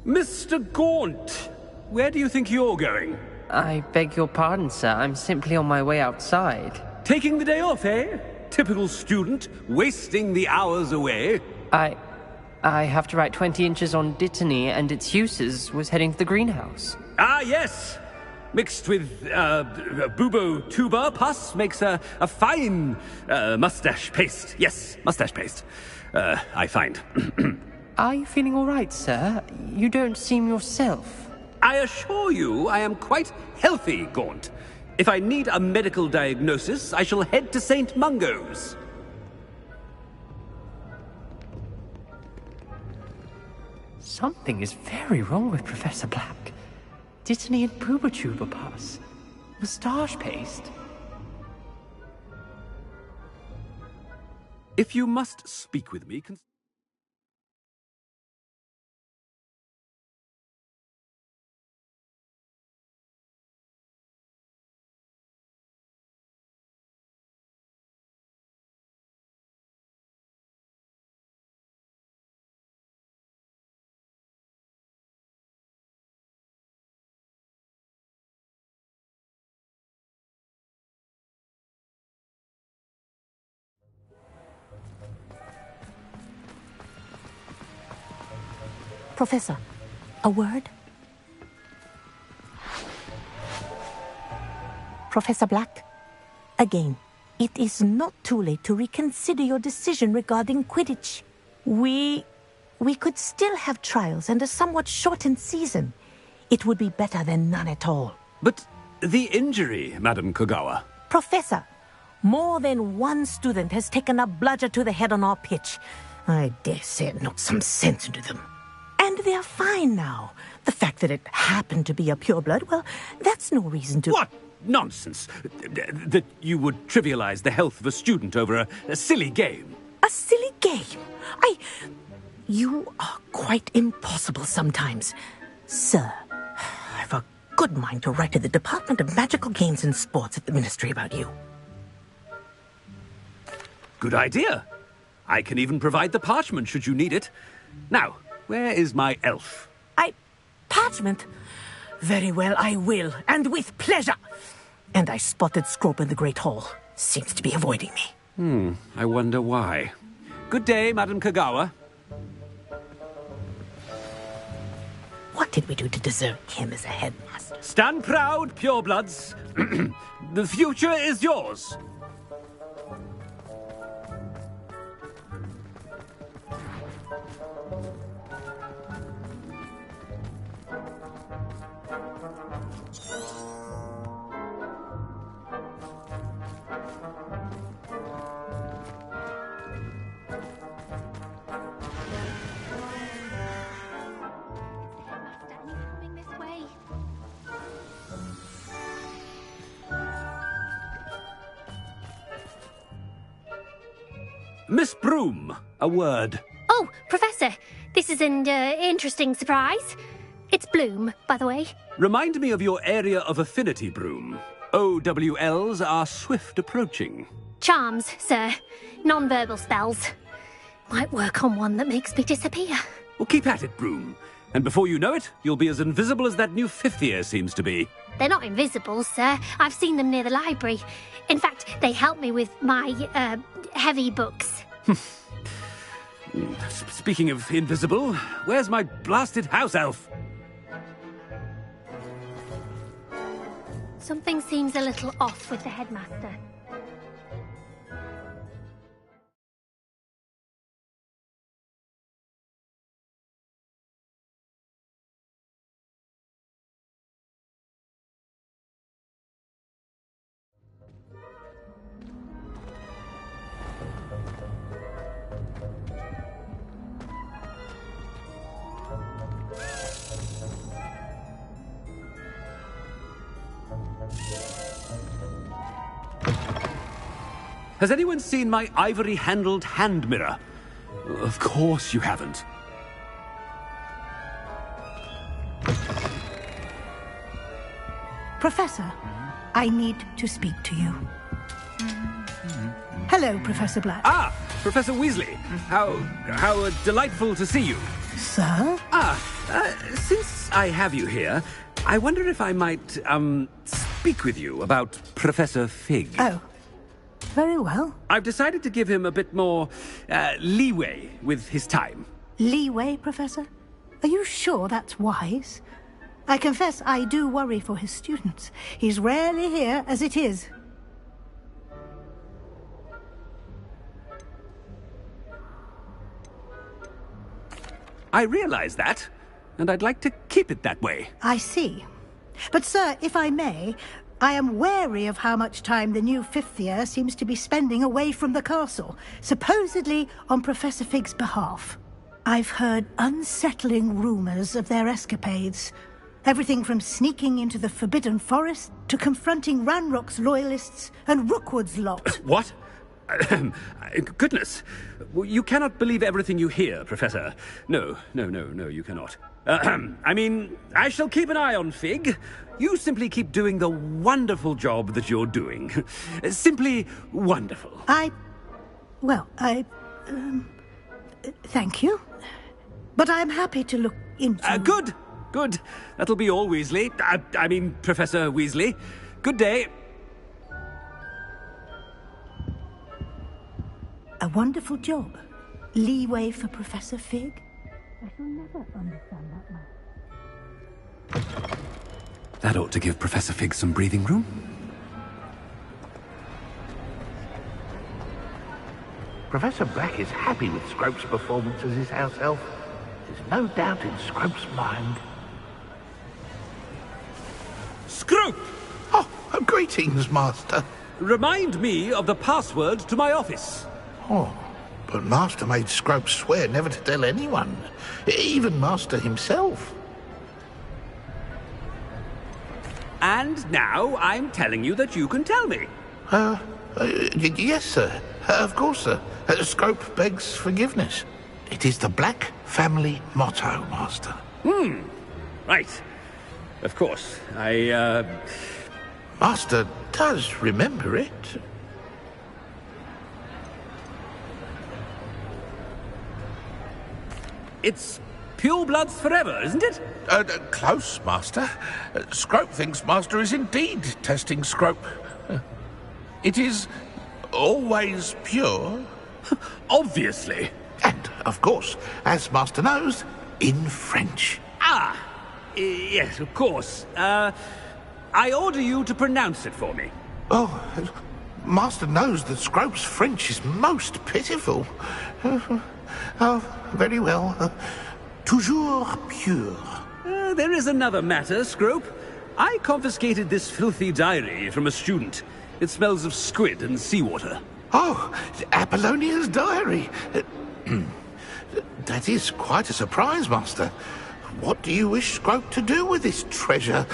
[SPEAKER 10] Mr. Gaunt, where do you think you're going?
[SPEAKER 5] I beg your pardon, sir. I'm simply on my way outside.
[SPEAKER 10] Taking the day off, eh? Typical student, wasting the hours away.
[SPEAKER 5] I have to write 20 inches on Dittany and its uses. Was heading to the greenhouse.
[SPEAKER 10] Ah, yes. mixed with bubo tuber pus makes a fine mustache paste. Yes, mustache paste. I find.
[SPEAKER 5] Are you feeling all right, sir? You don't seem yourself.
[SPEAKER 10] I assure you I am quite healthy, Gaunt. If I need a medical diagnosis, I shall head to St. Mungo's.
[SPEAKER 5] Something is very wrong with Professor Black. Dittany and Booba pass. Moustache paste.
[SPEAKER 10] If you must speak with me...
[SPEAKER 12] Professor, a word? Professor Black, again, it is not too late to reconsider your decision regarding Quidditch. We could still have trials and a somewhat shortened season. It would be better than none at all.
[SPEAKER 10] But the injury, Madam Kogawa.
[SPEAKER 12] Professor, more than one student has taken a bludger to the head on our pitch. I dare say it knocked some sense into them. And they're fine now. The fact that it happened to be a pureblood, well, that's no reason to...
[SPEAKER 10] What nonsense! That you would trivialize the health of a student over a silly game.
[SPEAKER 12] A silly game? You are quite impossible sometimes. Sir, I've a good mind to write to the Department of Magical Games and Sports at the Ministry about you.
[SPEAKER 10] Good idea. I can even provide the parchment should you need it. Now, where is my elf?
[SPEAKER 12] Parchment? Very well, I will, and with pleasure. And I spotted Scrope in the Great Hall. Seems to be avoiding me.
[SPEAKER 10] I wonder why. Good day, Madam Kogawa.
[SPEAKER 12] What did we do to deserve him as a headmaster?
[SPEAKER 10] Stand proud, purebloods. The future is yours. Miss Broom, a word.
[SPEAKER 13] Oh, Professor, this is an interesting surprise. It's Bloom, by the way.
[SPEAKER 10] Remind me of your area of affinity, Broom. OWLs are swift approaching.
[SPEAKER 13] Charms, sir. Non-verbal spells. Might work on one that makes me disappear.
[SPEAKER 10] Well, keep at it, Broom. And before you know it, you'll be as invisible as that new fifth year seems to be.
[SPEAKER 13] They're not invisible, sir. I've seen them near the library. In fact, they help me with my, heavy books.
[SPEAKER 10] Speaking of invisible, where's my blasted house elf?
[SPEAKER 13] Something seems a little off with the headmaster.
[SPEAKER 10] Has anyone seen my ivory-handled hand mirror? Of course you haven't.
[SPEAKER 14] Professor, I need to speak to you. Hello, Professor Black.
[SPEAKER 10] Ah, Professor Weasley. How delightful to see you.
[SPEAKER 14] Sir?
[SPEAKER 10] Since I have you here, I wonder if I might, speak with you about Professor Fig.
[SPEAKER 14] Oh. Very well.
[SPEAKER 10] I've decided to give him a bit more, leeway with his time.
[SPEAKER 14] Leeway, Professor? Are you sure that's wise? I confess I do worry for his students. He's rarely here as it is.
[SPEAKER 10] I realize that, and I'd like to keep it that way.
[SPEAKER 14] I see. But, sir, if I may, I am wary of how much time the new fifth year seems to be spending away from the castle, supposedly on Professor Fig's behalf. I've heard unsettling rumors of their escapades. Everything from sneaking into the Forbidden Forest to confronting Ranrock's loyalists and Rookwood's lot.
[SPEAKER 10] What? Goodness. You cannot believe everything you hear, Professor. No, you cannot. I mean, I shall keep an eye on Fig. You simply keep doing the wonderful job that you're doing. Simply wonderful.
[SPEAKER 14] Thank you. But I'm happy to look into...
[SPEAKER 10] Good. That'll be all, Weasley. I mean, Professor Weasley. Good day.
[SPEAKER 14] A wonderful job. Leeway for Professor Fig. I shall never understand that man.
[SPEAKER 10] That ought to give Professor Fig some breathing room.
[SPEAKER 15] Professor Black is happy with Scrope's performance as his house elf. There's no doubt in Scrope's mind.
[SPEAKER 10] Scrope!
[SPEAKER 15] Oh, greetings, Master.
[SPEAKER 10] Remind me of the password to my office.
[SPEAKER 15] Oh, but Master made Scrope swear never to tell anyone, even Master himself.
[SPEAKER 10] And now I'm telling you that you can tell me.
[SPEAKER 15] Yes, sir. Of course, sir. Scrope begs forgiveness. It is the Black family motto, Master.
[SPEAKER 10] Right. Of course.
[SPEAKER 15] Master does remember it.
[SPEAKER 10] It's purebloods forever, isn't it?
[SPEAKER 15] Close, Master. Scrope thinks Master is indeed testing Scrope. It is always pure.
[SPEAKER 10] Obviously.
[SPEAKER 15] And, of course, as Master knows, in French.
[SPEAKER 10] Yes, of course. I order you to pronounce it for me.
[SPEAKER 15] Oh, Master knows that Scrope's French is most pitiful. Oh, very well. Toujours pure.
[SPEAKER 10] There is another matter, Scrope. I confiscated this filthy diary from a student. It smells of squid and seawater.
[SPEAKER 15] Oh, Apollonia's diary. That is quite a surprise, Master. What do you wish Scrope to do with this treasure?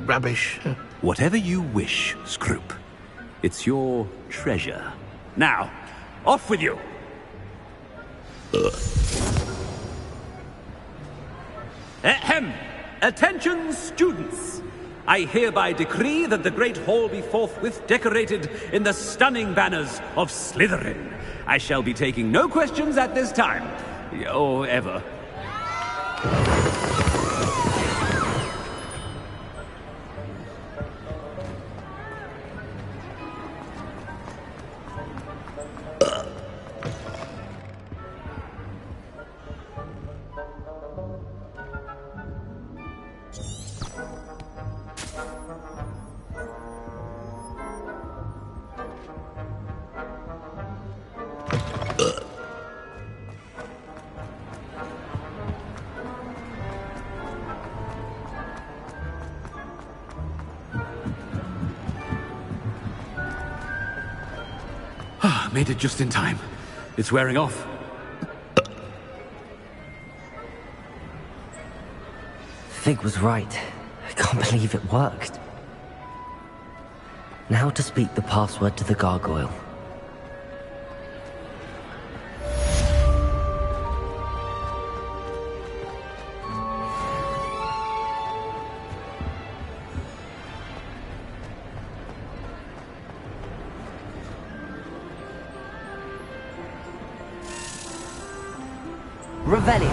[SPEAKER 15] Rubbish.
[SPEAKER 10] Whatever you wish, Scrope. It's your treasure. Now, off with you. Ahem! Attention, students! I hereby decree that the Great Hall be forthwith decorated in the stunning banners of Slytherin. I shall be taking no questions at this time. Or ever. Made it just in time. It's wearing off.
[SPEAKER 1] Fig was right. I can't believe it worked. Now to speak the password to the gargoyle. Revelio.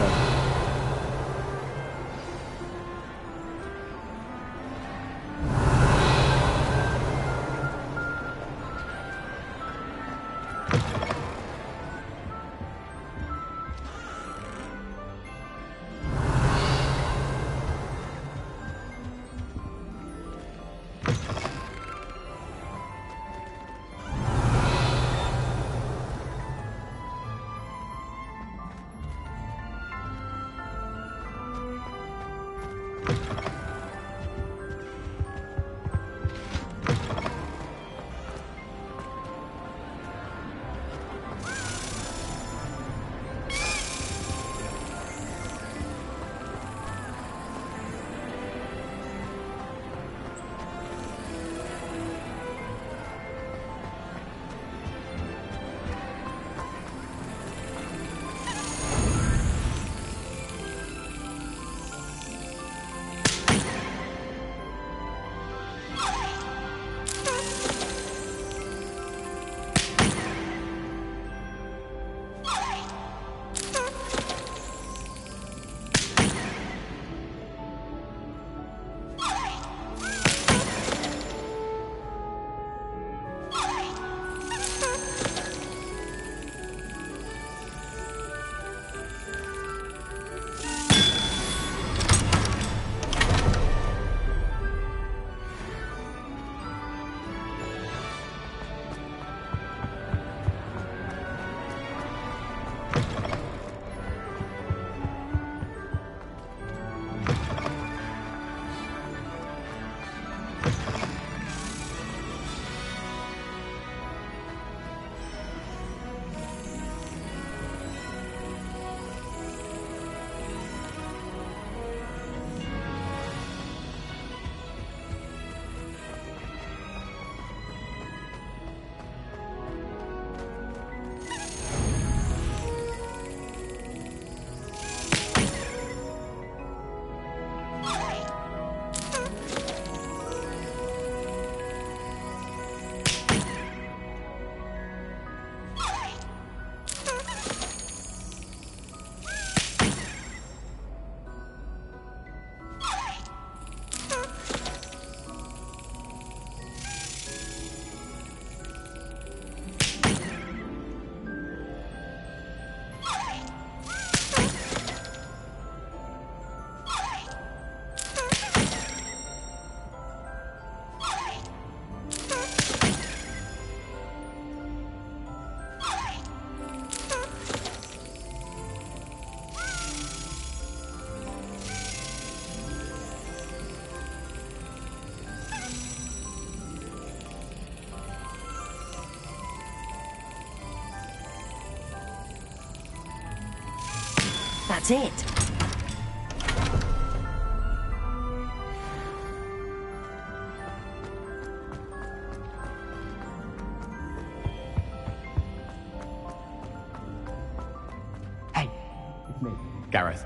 [SPEAKER 1] That's it.
[SPEAKER 16] Hey, it's me. Gareth,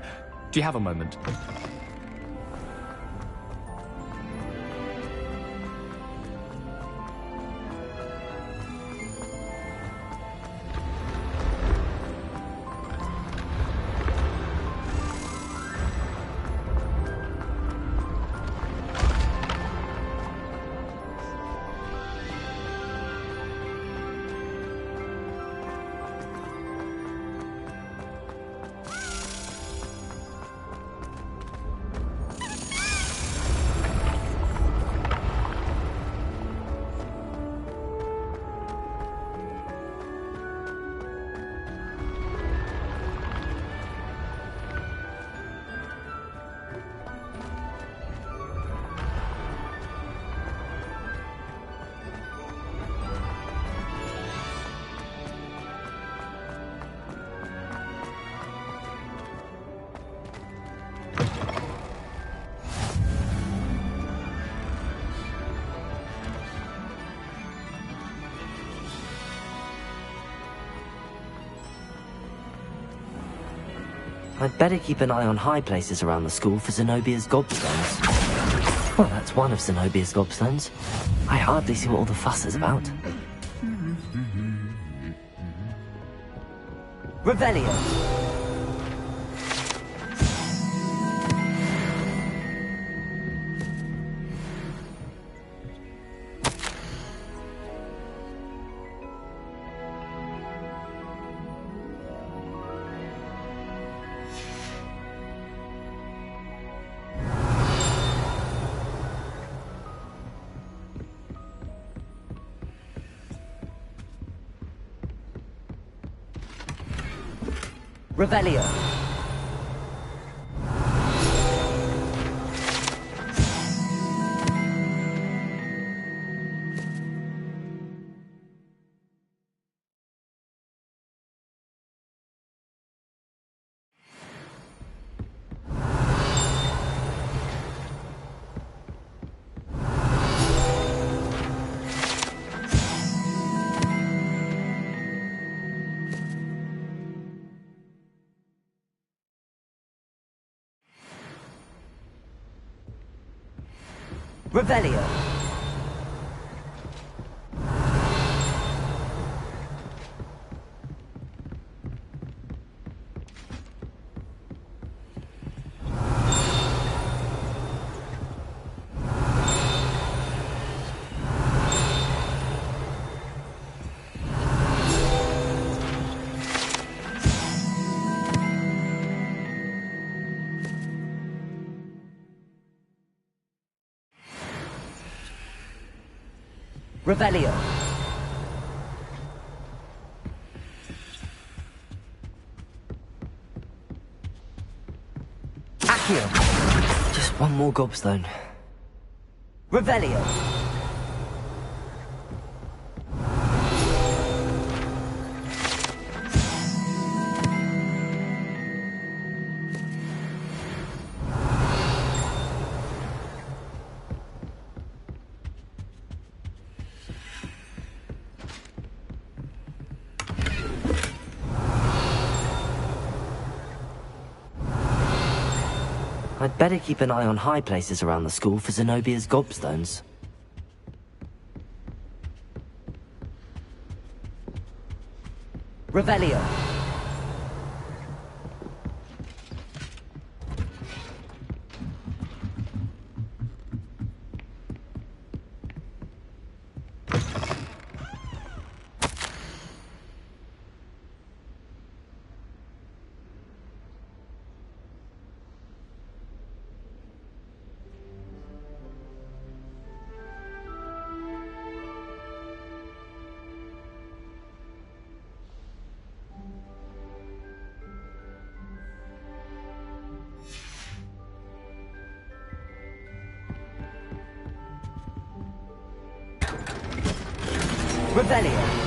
[SPEAKER 16] do you have a moment?
[SPEAKER 1] I'd better keep an eye on high places around the school for Zenobia's gobstones. Well, that's one of Zenobia's gobstones. I hardly see what all the fuss is about. Revelio! Revelio. Revelio. Revelio. Accio. Just one more gobstone. Revelio. I'd better keep an eye on high places around the school for Zenobia's gobstones. Revelio. Revelio.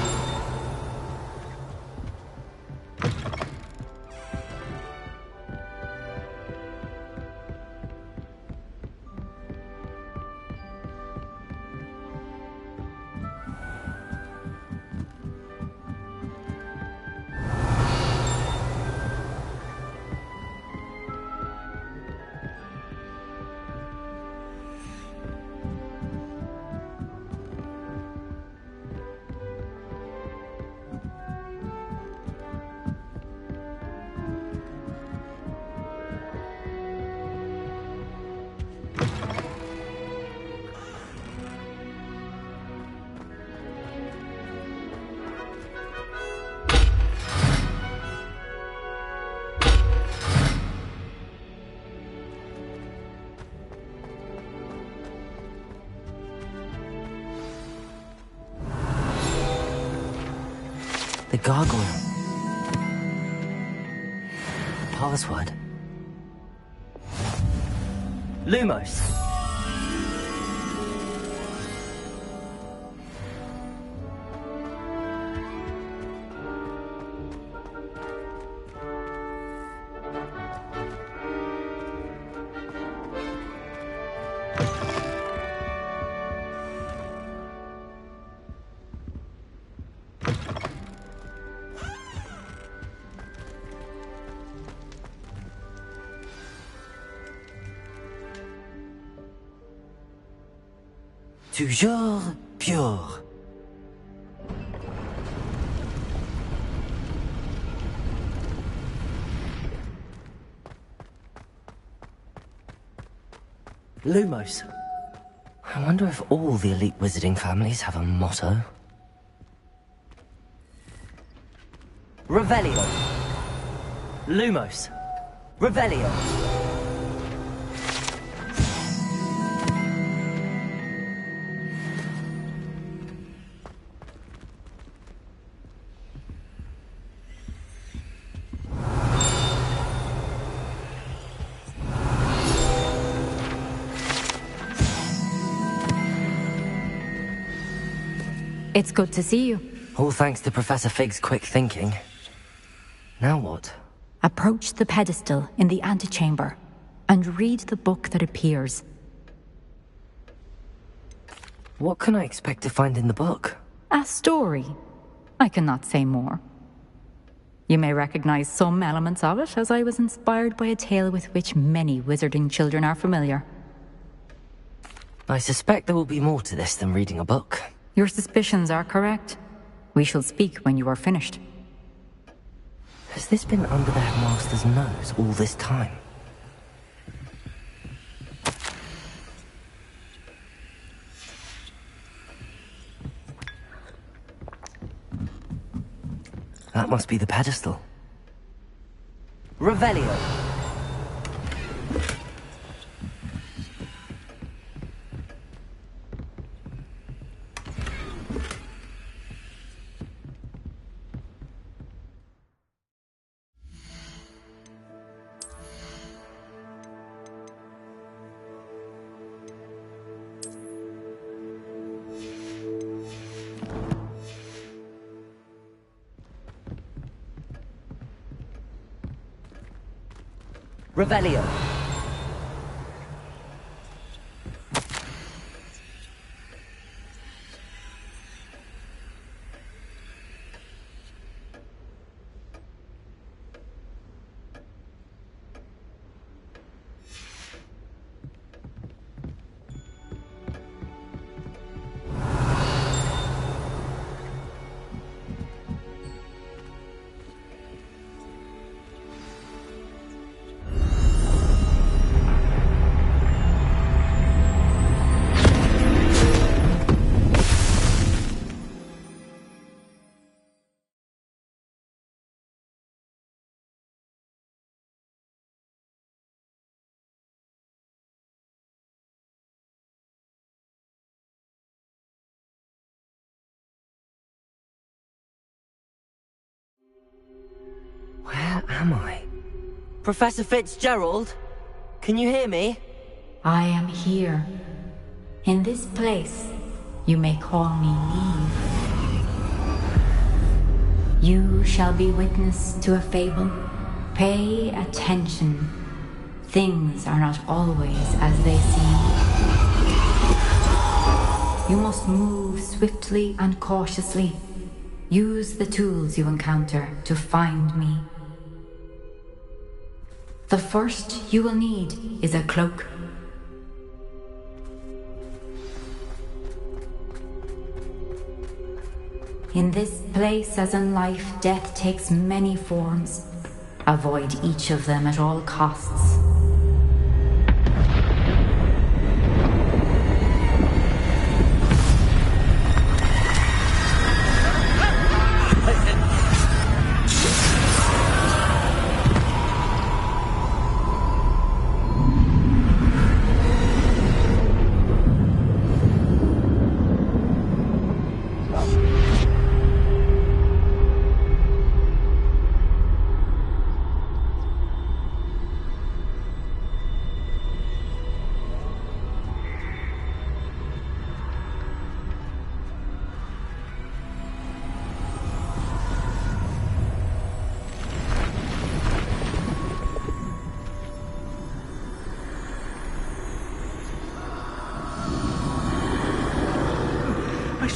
[SPEAKER 1] the gargoyle. The password. Lumos. Toujours pure. Lumos. I wonder if all the elite wizarding families have a motto. Revelio. Lumos. Revelio.
[SPEAKER 7] It's good to see you.
[SPEAKER 1] All thanks to Professor Fig's quick thinking. Now what?
[SPEAKER 7] Approach the pedestal in the antechamber and read the book that appears.
[SPEAKER 1] What can I expect to find in the book?
[SPEAKER 7] A story. I cannot say more. You may recognize some elements of it, as I was inspired by a tale with which many wizarding children are familiar.
[SPEAKER 1] I suspect there will be more to this than reading a book.
[SPEAKER 7] Your suspicions are correct. We shall speak when you are finished.
[SPEAKER 1] Has this been under the headmaster's nose all this time? That must be the pedestal. Revelio. Revelio. Where am I? Professor Fitzgerald? Can you hear me?
[SPEAKER 7] I am here. In this place, you may call me Neve. You shall be witness to a fable. Pay attention. Things are not always as they seem. You must move swiftly and cautiously. Use the tools you encounter to find me. The first you will need is a cloak. In this place, as in life, death takes many forms. Avoid each of them at all costs.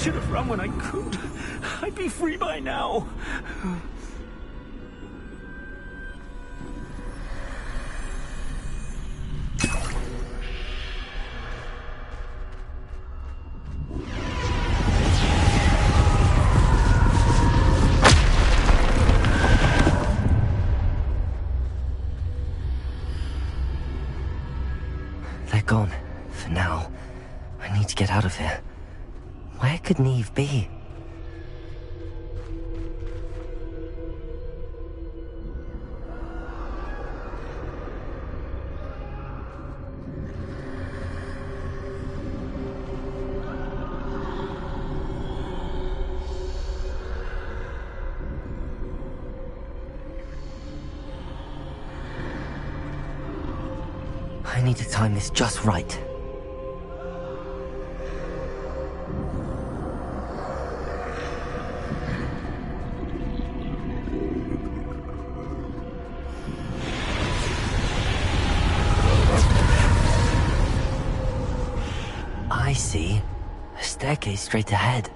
[SPEAKER 6] should have run when I could. I'd be free by now.
[SPEAKER 1] They're gone. For now. I need to get out of here. Where could Neve be? I need to time this just right. I see. A staircase straight ahead.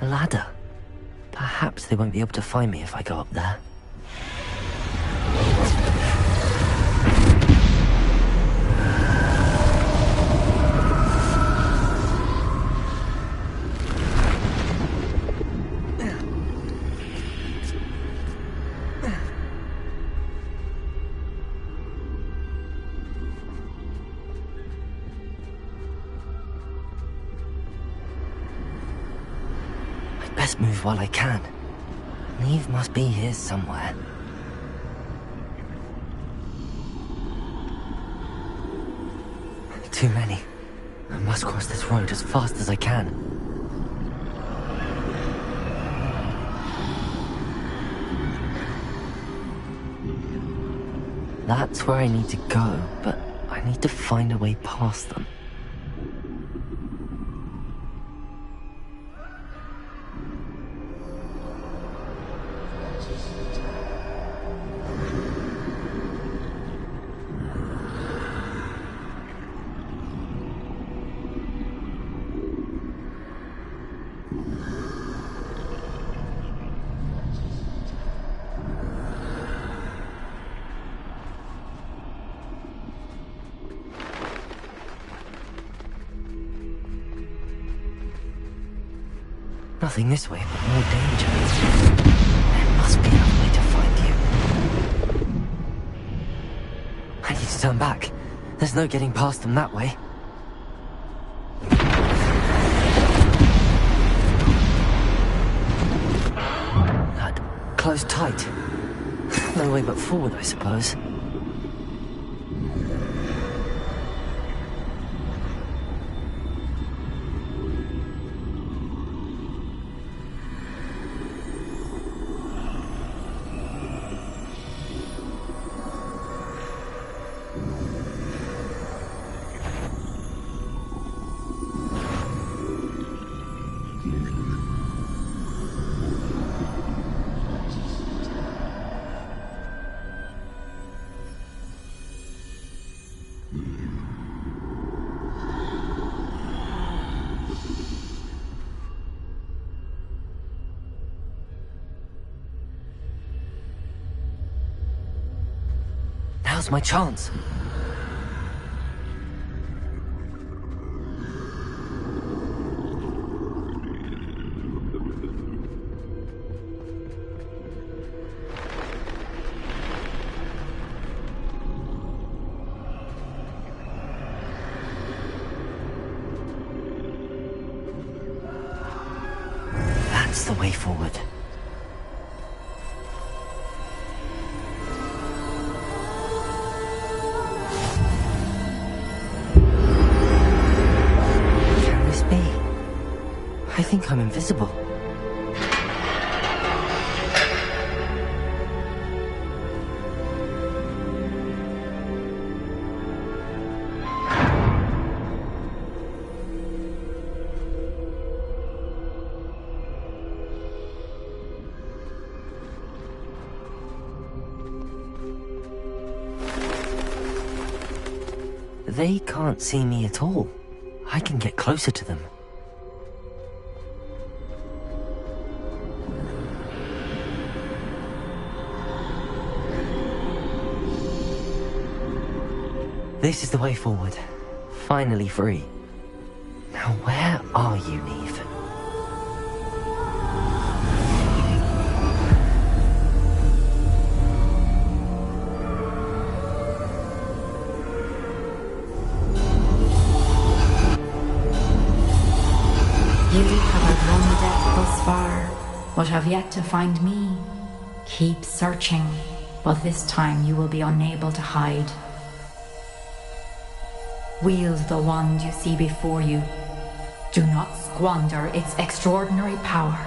[SPEAKER 1] A ladder. Perhaps they won't be able to find me if I go up there. Best move while I can. Neve must be here somewhere. Too many. I must cross this road as fast as I can. That's where I need to go, but I need to find a way past them. Nothing this way, but more danger. There must be another way to find you. I need to turn back. There's no getting past them that way. That closed tight. No way but forward, I suppose. Now's my chance. the way forward. Can this be? I think I'm invisible. They can't see me at all. I can get closer to them. This is the way forward. Finally free. Now where are you, Neve?
[SPEAKER 7] You have outrun death thus far, but have yet to find me. Keep searching, but this time you will be unable to hide. Wield the wand you see before you. Do not squander its extraordinary power.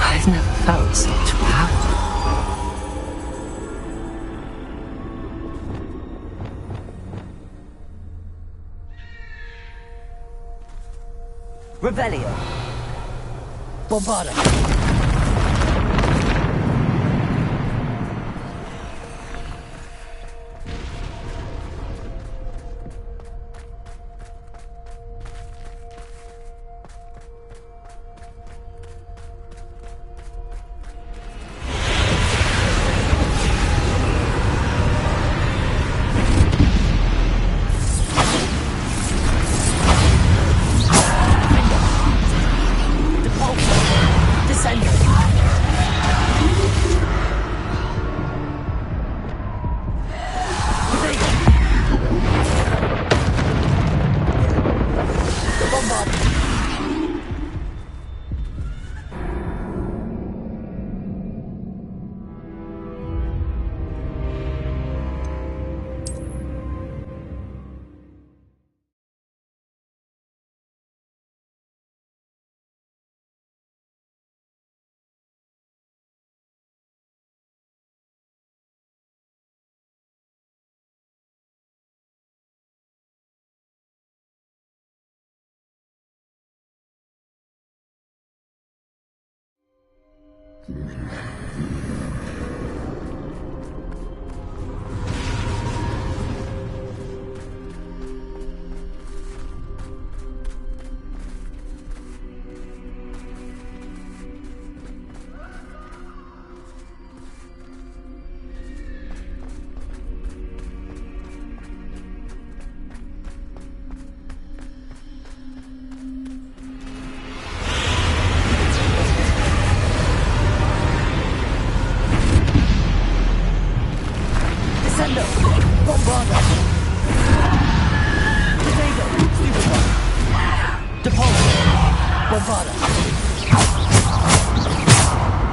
[SPEAKER 1] I've never felt such power. Revelio. Bombarda.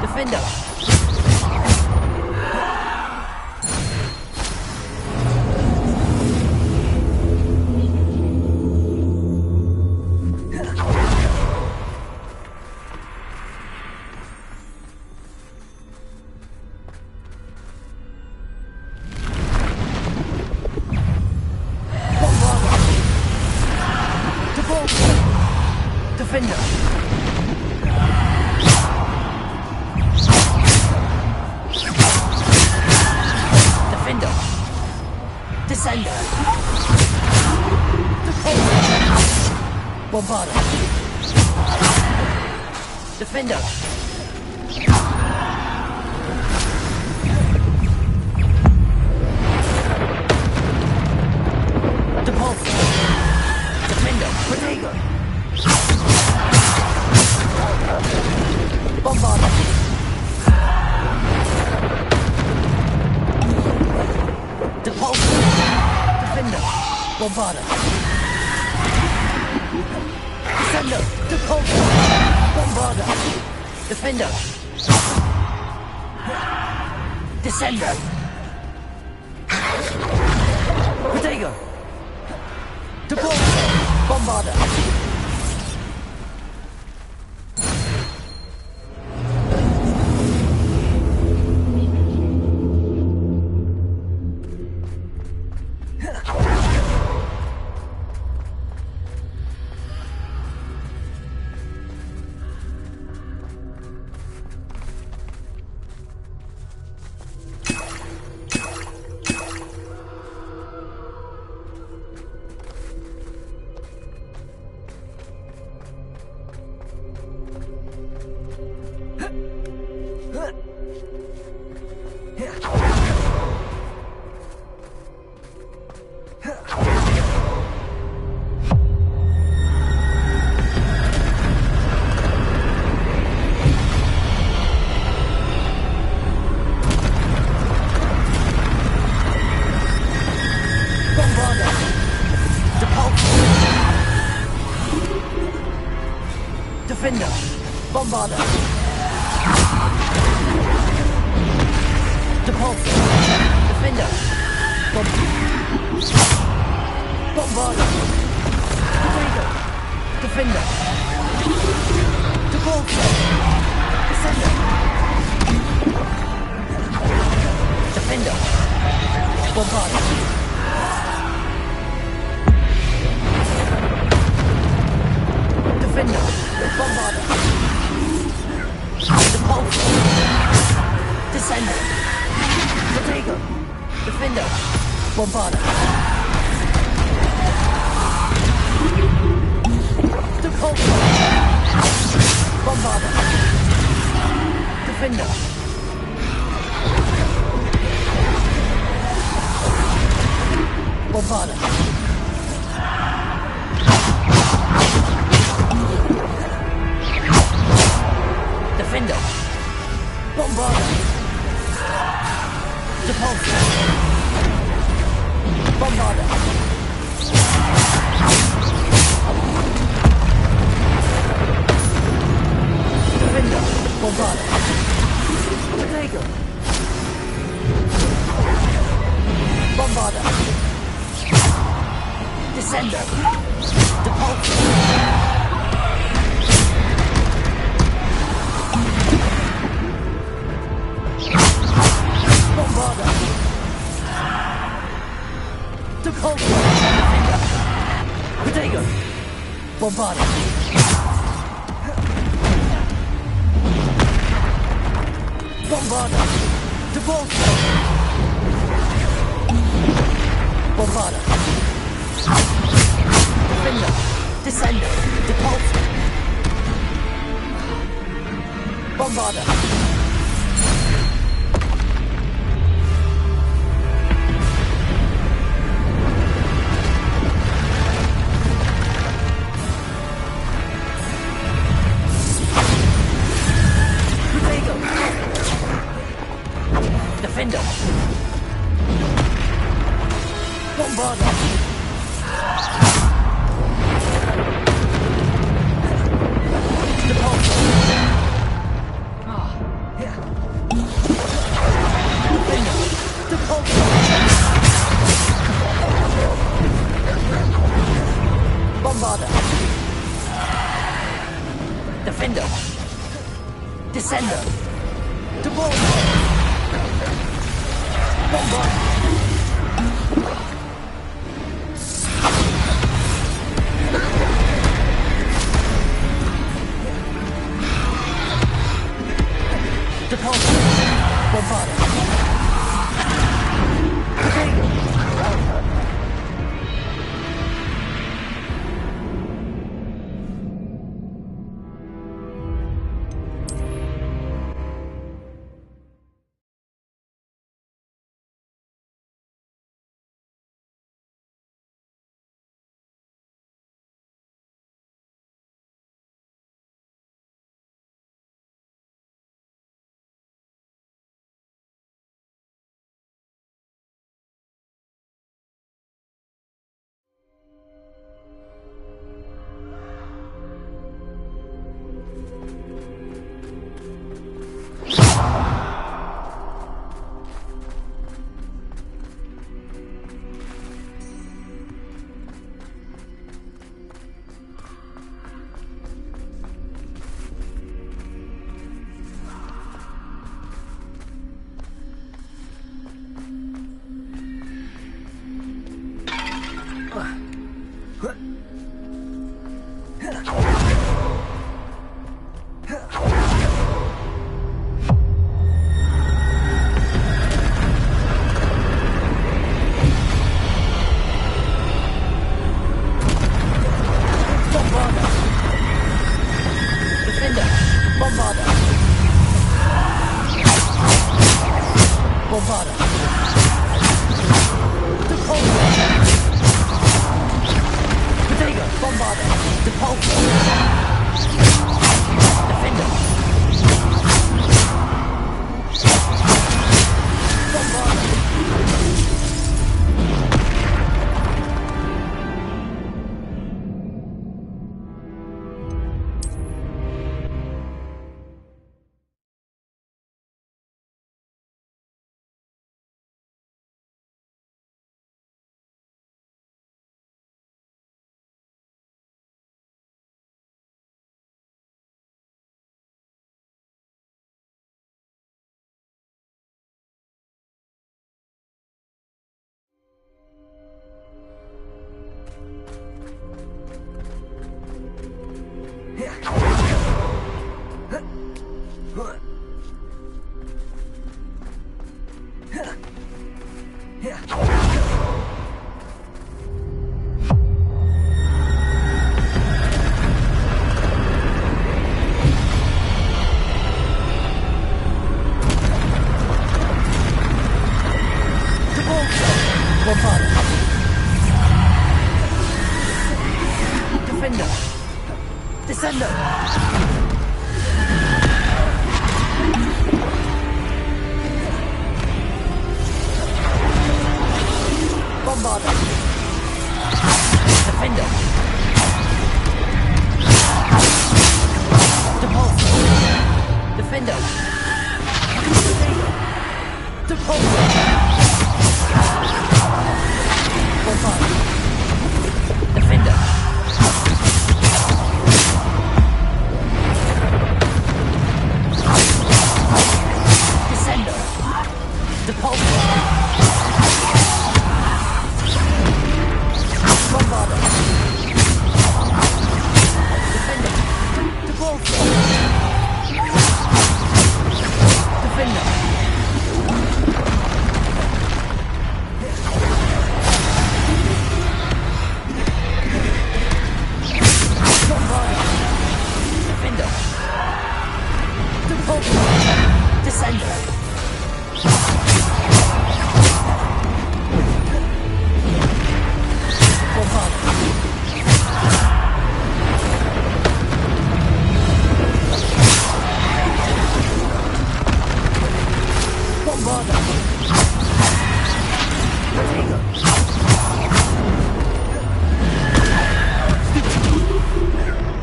[SPEAKER 1] Defender! Defender! Protego!
[SPEAKER 5] Bombarda. Descender. Depulso. Bombarda. Defender. Descender. Protego. Depulso. Bombarda. Defender. Bombarda. Depulso. Defender. Bombarda. Protego. Defender. Depulso. Descender. Defender. Bombarda. Defender. Bombarda. Depulso. Descender. Protego. Defender. Bombarda. Depulso. Bombarda. Defender. Bombarda. Defender. Bombarda. Depulso. Bombarda. Defender. Bombarda. Protego. Bombarda. Descender. Depulso. Bombarda. Depulso. Protego. Bombarda. Bombarda. Depulso. Bombarda. Defender. Descender. Depulso. Bombarda. Defender. Bombarda. Depulso. Defender. Depulso. Bombarda. Defender. Descender. Depulso. Bombarda. Depulso. Bombarda.
[SPEAKER 11] Bombarder. Depulsor. Protego. Bombarder. Depulsor. Defender. Bombarder. Defender. Descender. Bombarder. Defender. Depulsor. Defender. Depulsor. Bombarder. Defender. Descender. Depulsor. Bombarder. Defender. Depulsor. Defender. Bombarder. Defender. Depulsor. Descender. Bombarder.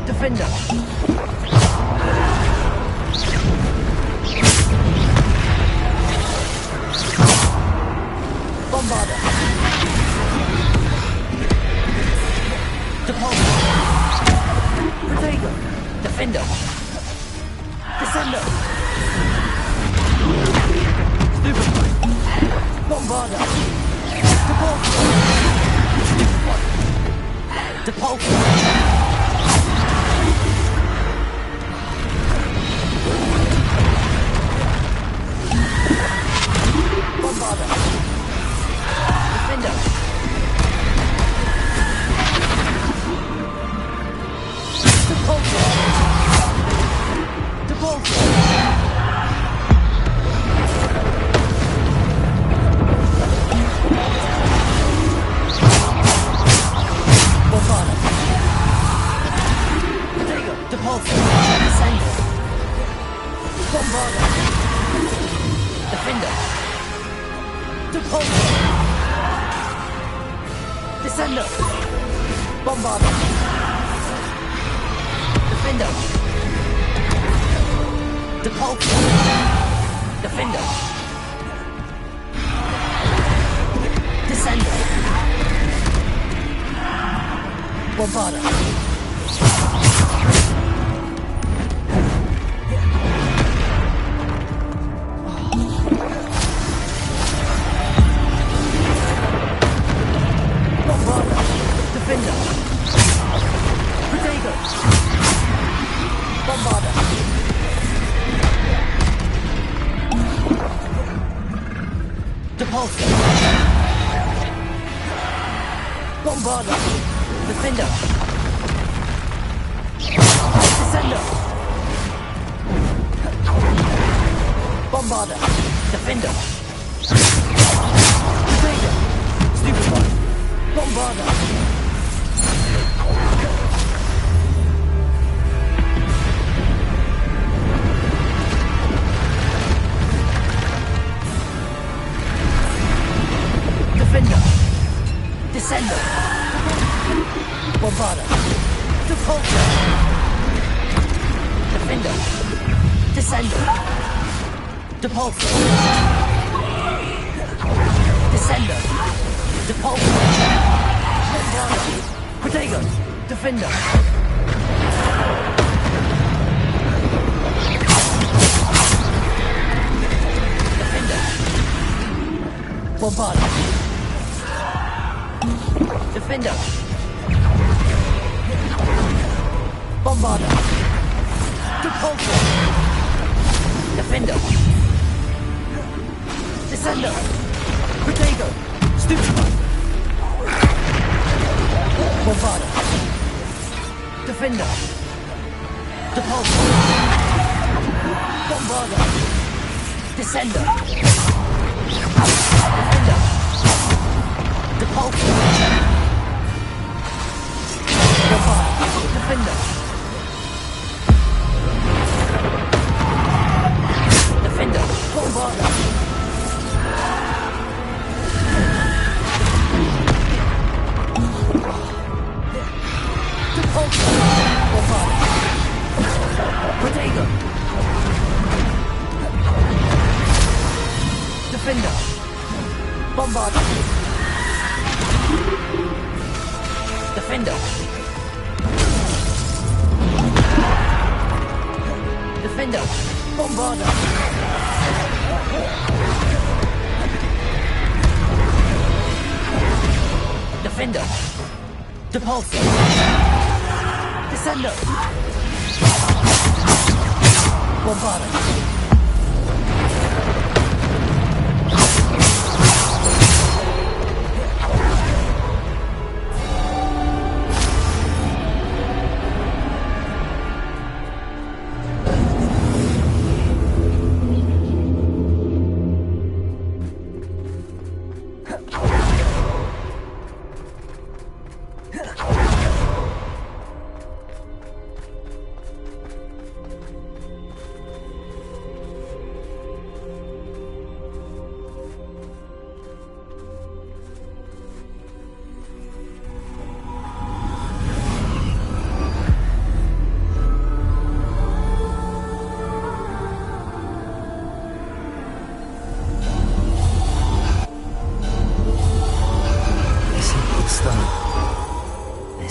[SPEAKER 11] Defender. Bombarder. Depulsor. Protego. Defender. Descender. Stupefy. Bombarder. Depulsor. Depulsor. Bombarder. Defender. Depulsor. Depulsor. Bombarder. Protego. Depulsor. Descender. Bombarder. Defender. Depulsor. Descender. Bombarder. Defender. Depulsor. Defender. Descender. Bombarder. Bombarder. Defender. Protego. Bombarder. Depulsor. Bombarder. Defender. Descender. Bombarder. Defender.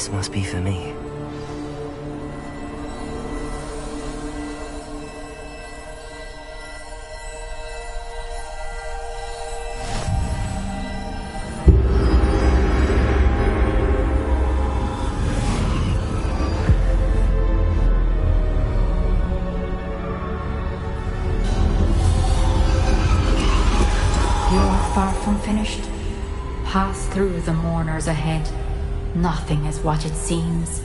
[SPEAKER 1] This must be for me.
[SPEAKER 7] You're far from finished. Pass through the mourners ahead. Nothing is what it seems.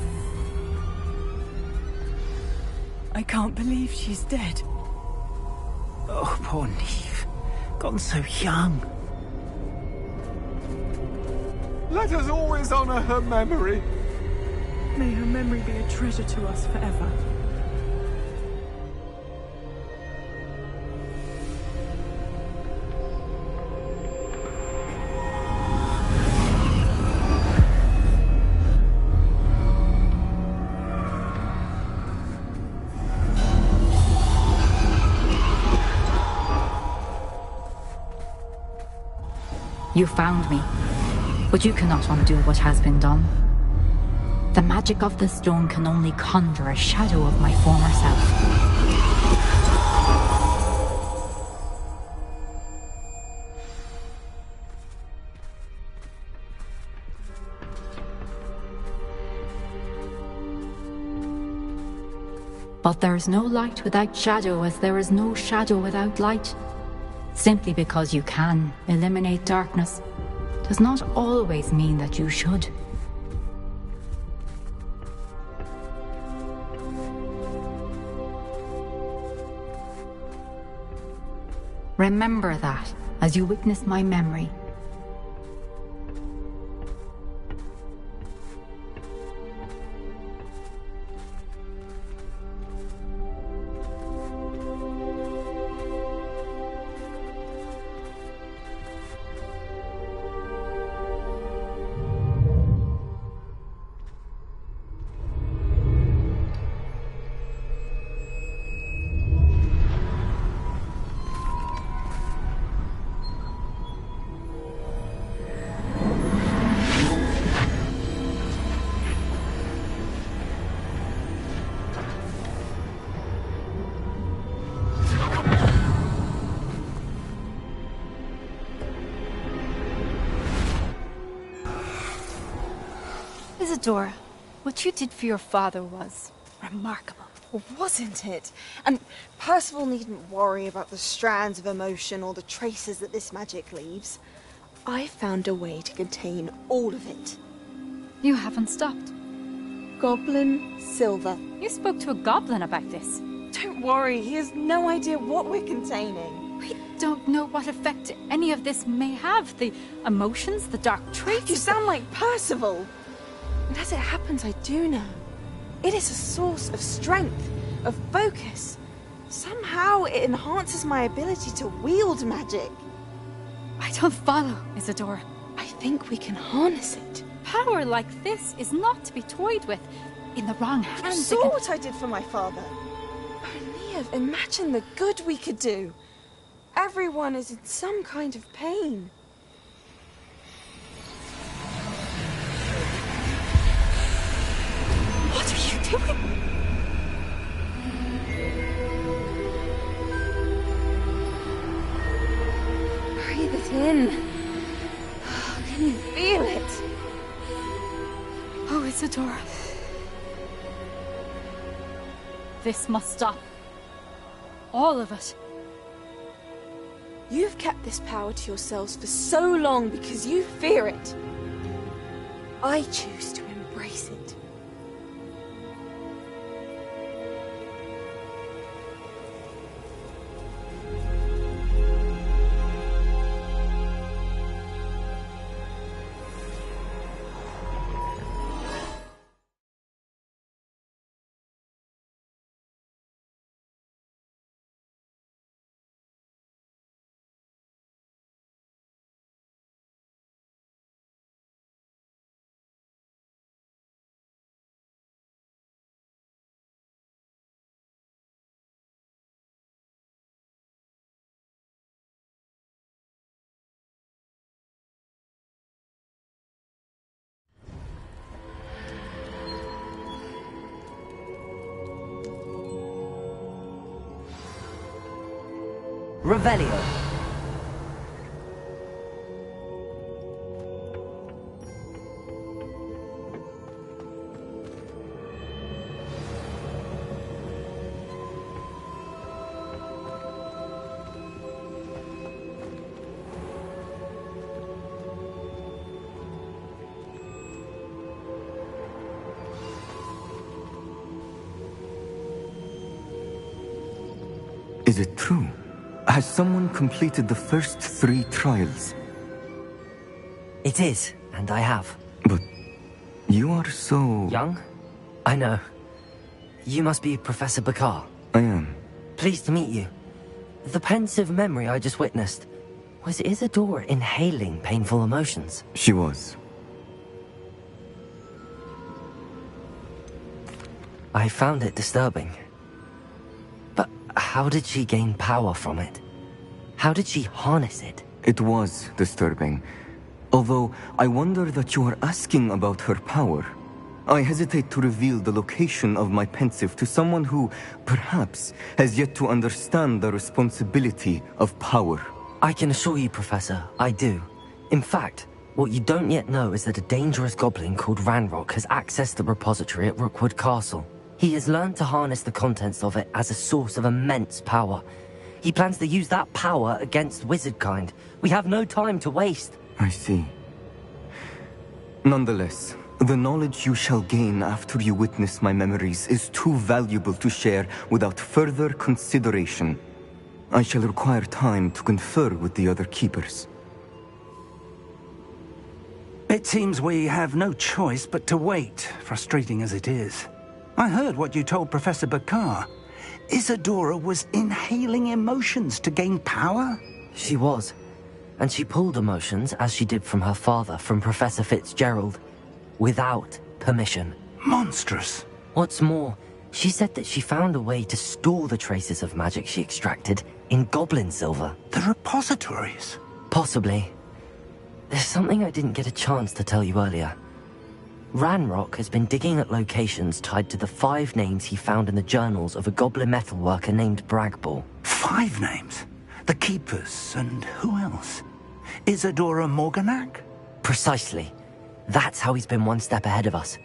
[SPEAKER 11] I can't believe she's dead.
[SPEAKER 6] Oh, poor Neve. Gone so young.
[SPEAKER 9] Let us always honor her memory.
[SPEAKER 11] May her memory be a treasure to us forever.
[SPEAKER 7] You found me, but you cannot undo what has been done. The magic of the stone can only conjure a shadow of my former self. But there is no light without shadow, as there is no shadow without light. Simply because you can eliminate darkness does not always mean that you should. Remember that as you witness my memory.
[SPEAKER 17] Isadora, what you did for your father was remarkable.
[SPEAKER 18] Well, wasn't it? And Percival needn't worry about the strands of emotion or the traces that this magic leaves. I found a way to contain all of it.
[SPEAKER 17] You haven't stopped.
[SPEAKER 18] Goblin silver.
[SPEAKER 17] You spoke to a goblin about this.
[SPEAKER 18] Don't worry, he has no idea what we're containing.
[SPEAKER 17] We don't know what effect any of this may have. The emotions, the dark traits.
[SPEAKER 18] You sound like Percival. And as it happens, I do know. It is a source of strength, of focus. Somehow it enhances my ability to wield magic.
[SPEAKER 17] I don't follow, Isadora.
[SPEAKER 18] I think we can harness it.
[SPEAKER 17] Power like this is not to be toyed with. In the wrong hands.
[SPEAKER 18] You saw what I did for my father. Only imagine the good we could do. Everyone is in some kind of pain.
[SPEAKER 17] What are you doing?
[SPEAKER 18] Breathe it in. Can you feel it?
[SPEAKER 17] Oh, Isadora. This must stop. All of it.
[SPEAKER 18] You've kept this power to yourselves for so long because you fear it. I choose to embrace it.
[SPEAKER 1] Revelio.
[SPEAKER 19] Is it true? Has someone completed the first 3 trials?
[SPEAKER 1] It is, and I have.
[SPEAKER 19] But you are so...
[SPEAKER 1] young? I know. You must be Professor Bakar.
[SPEAKER 19] I am.
[SPEAKER 1] Pleased to meet you. The pensive memory I just witnessed, was Isadora inhaling painful emotions?
[SPEAKER 19] She was.
[SPEAKER 1] I found it disturbing. But how did she gain power from it? How did she harness it?
[SPEAKER 19] It was disturbing. Although, I wonder that you are asking about her power. I hesitate to reveal the location of my pensive to someone who, perhaps, has yet to understand the responsibility of power.
[SPEAKER 1] I can assure you, Professor, I do. In fact, what you don't yet know is that a dangerous goblin called Ranrock has accessed the repository at Rookwood Castle. He has learned to harness the contents of it as a source of immense power. He plans to use that power against wizardkind. We have no time to waste.
[SPEAKER 19] I see. Nonetheless, the knowledge you shall gain after you witness my memories is too valuable to share without further consideration. I shall require time to confer with the other keepers.
[SPEAKER 6] It seems we have no choice but to wait, frustrating as it is. I heard what you told Professor Bakar. Isadora was inhaling emotions to gain power?
[SPEAKER 1] She was. And she pulled emotions, as she did from her father, from Professor Fitzgerald, without permission.
[SPEAKER 6] Monstrous.
[SPEAKER 1] What's more, she said that she found a way to store the traces of magic she extracted in goblin silver.
[SPEAKER 6] The repositories?
[SPEAKER 1] Possibly. There's something I didn't get a chance to tell you earlier. Ranrock has been digging at locations tied to the 5 names he found in the journals of a goblin metalworker named Bragball.
[SPEAKER 6] 5 names? The Keepers, and who else? Isadora Morganac?
[SPEAKER 1] Precisely. That's how he's been one step ahead of us.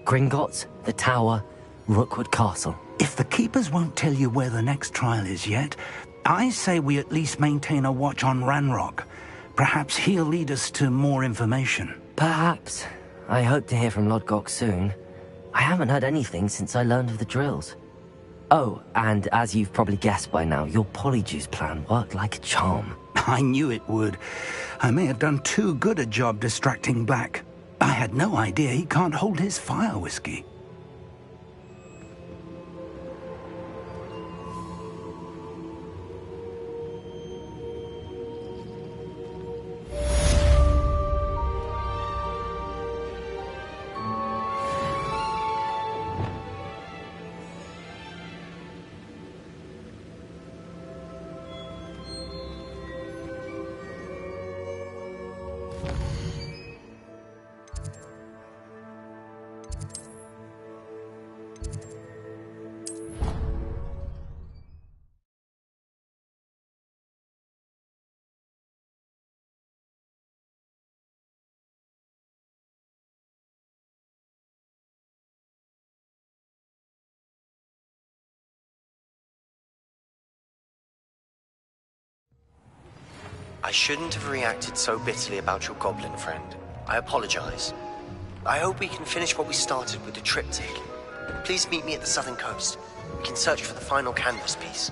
[SPEAKER 1] Gringotts, the Tower, Rookwood Castle.
[SPEAKER 6] If the Keepers won't tell you where the next trial is yet, I say we at least maintain a watch on Ranrock. Perhaps he'll lead us to more information.
[SPEAKER 1] Perhaps. I hope to hear from Lodgok soon. I haven't heard anything since I learned of the drills. Oh, and as you've probably guessed by now, your Polyjuice plan worked like a charm.
[SPEAKER 6] I knew it would. I may have done too good a job distracting Black. I had no idea he can't hold his fire whiskey.
[SPEAKER 3] I shouldn't have reacted so bitterly about your goblin friend. I apologize. I hope we can finish what we started with the triptych. Please meet me at the southern coast. We can search for the final canvas piece.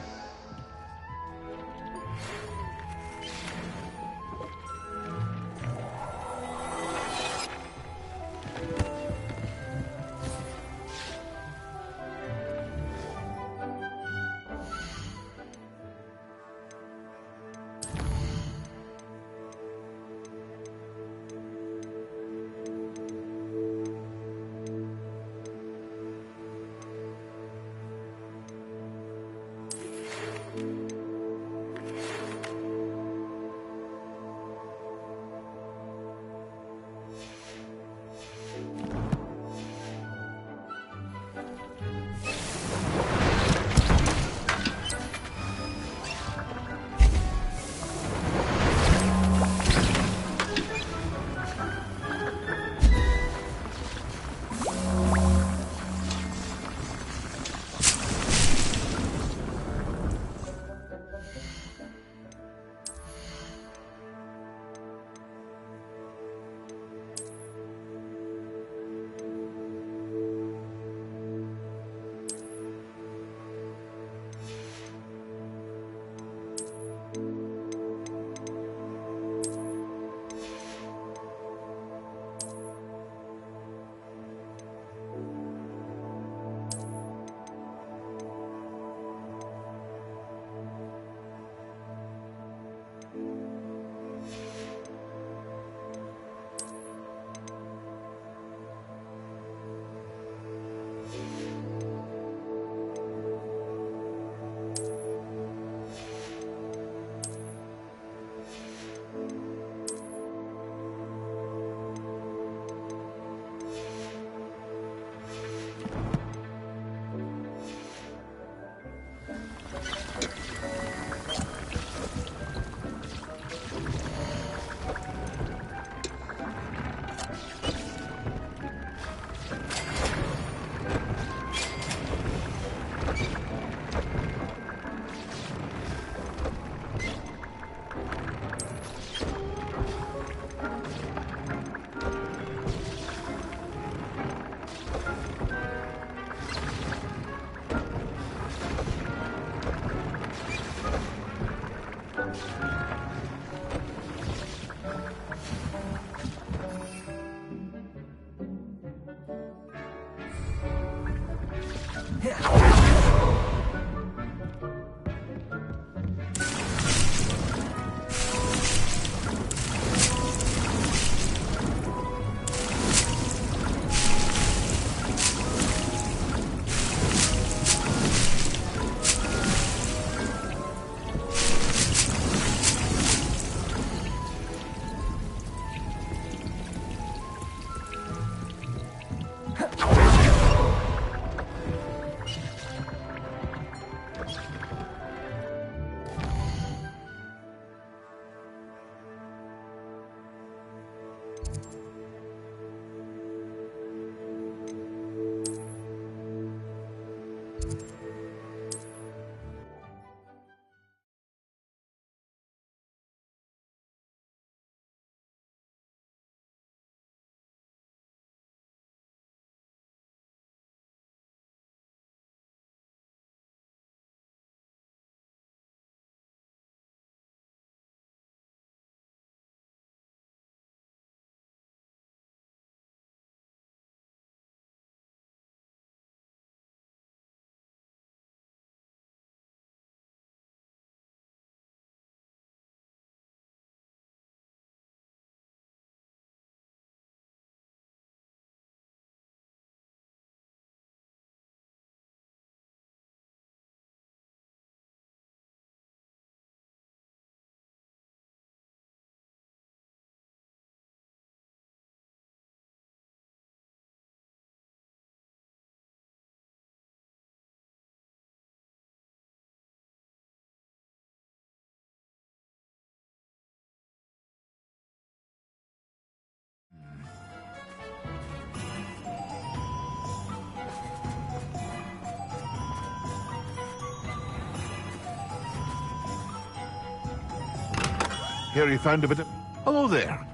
[SPEAKER 15] Here you found a bit of... Hello there.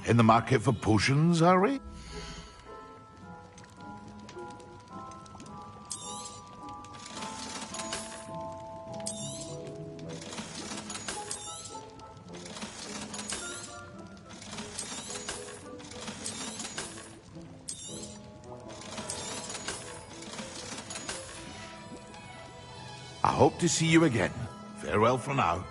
[SPEAKER 15] In the market for potions, are we? I hope to see you again. Farewell for now.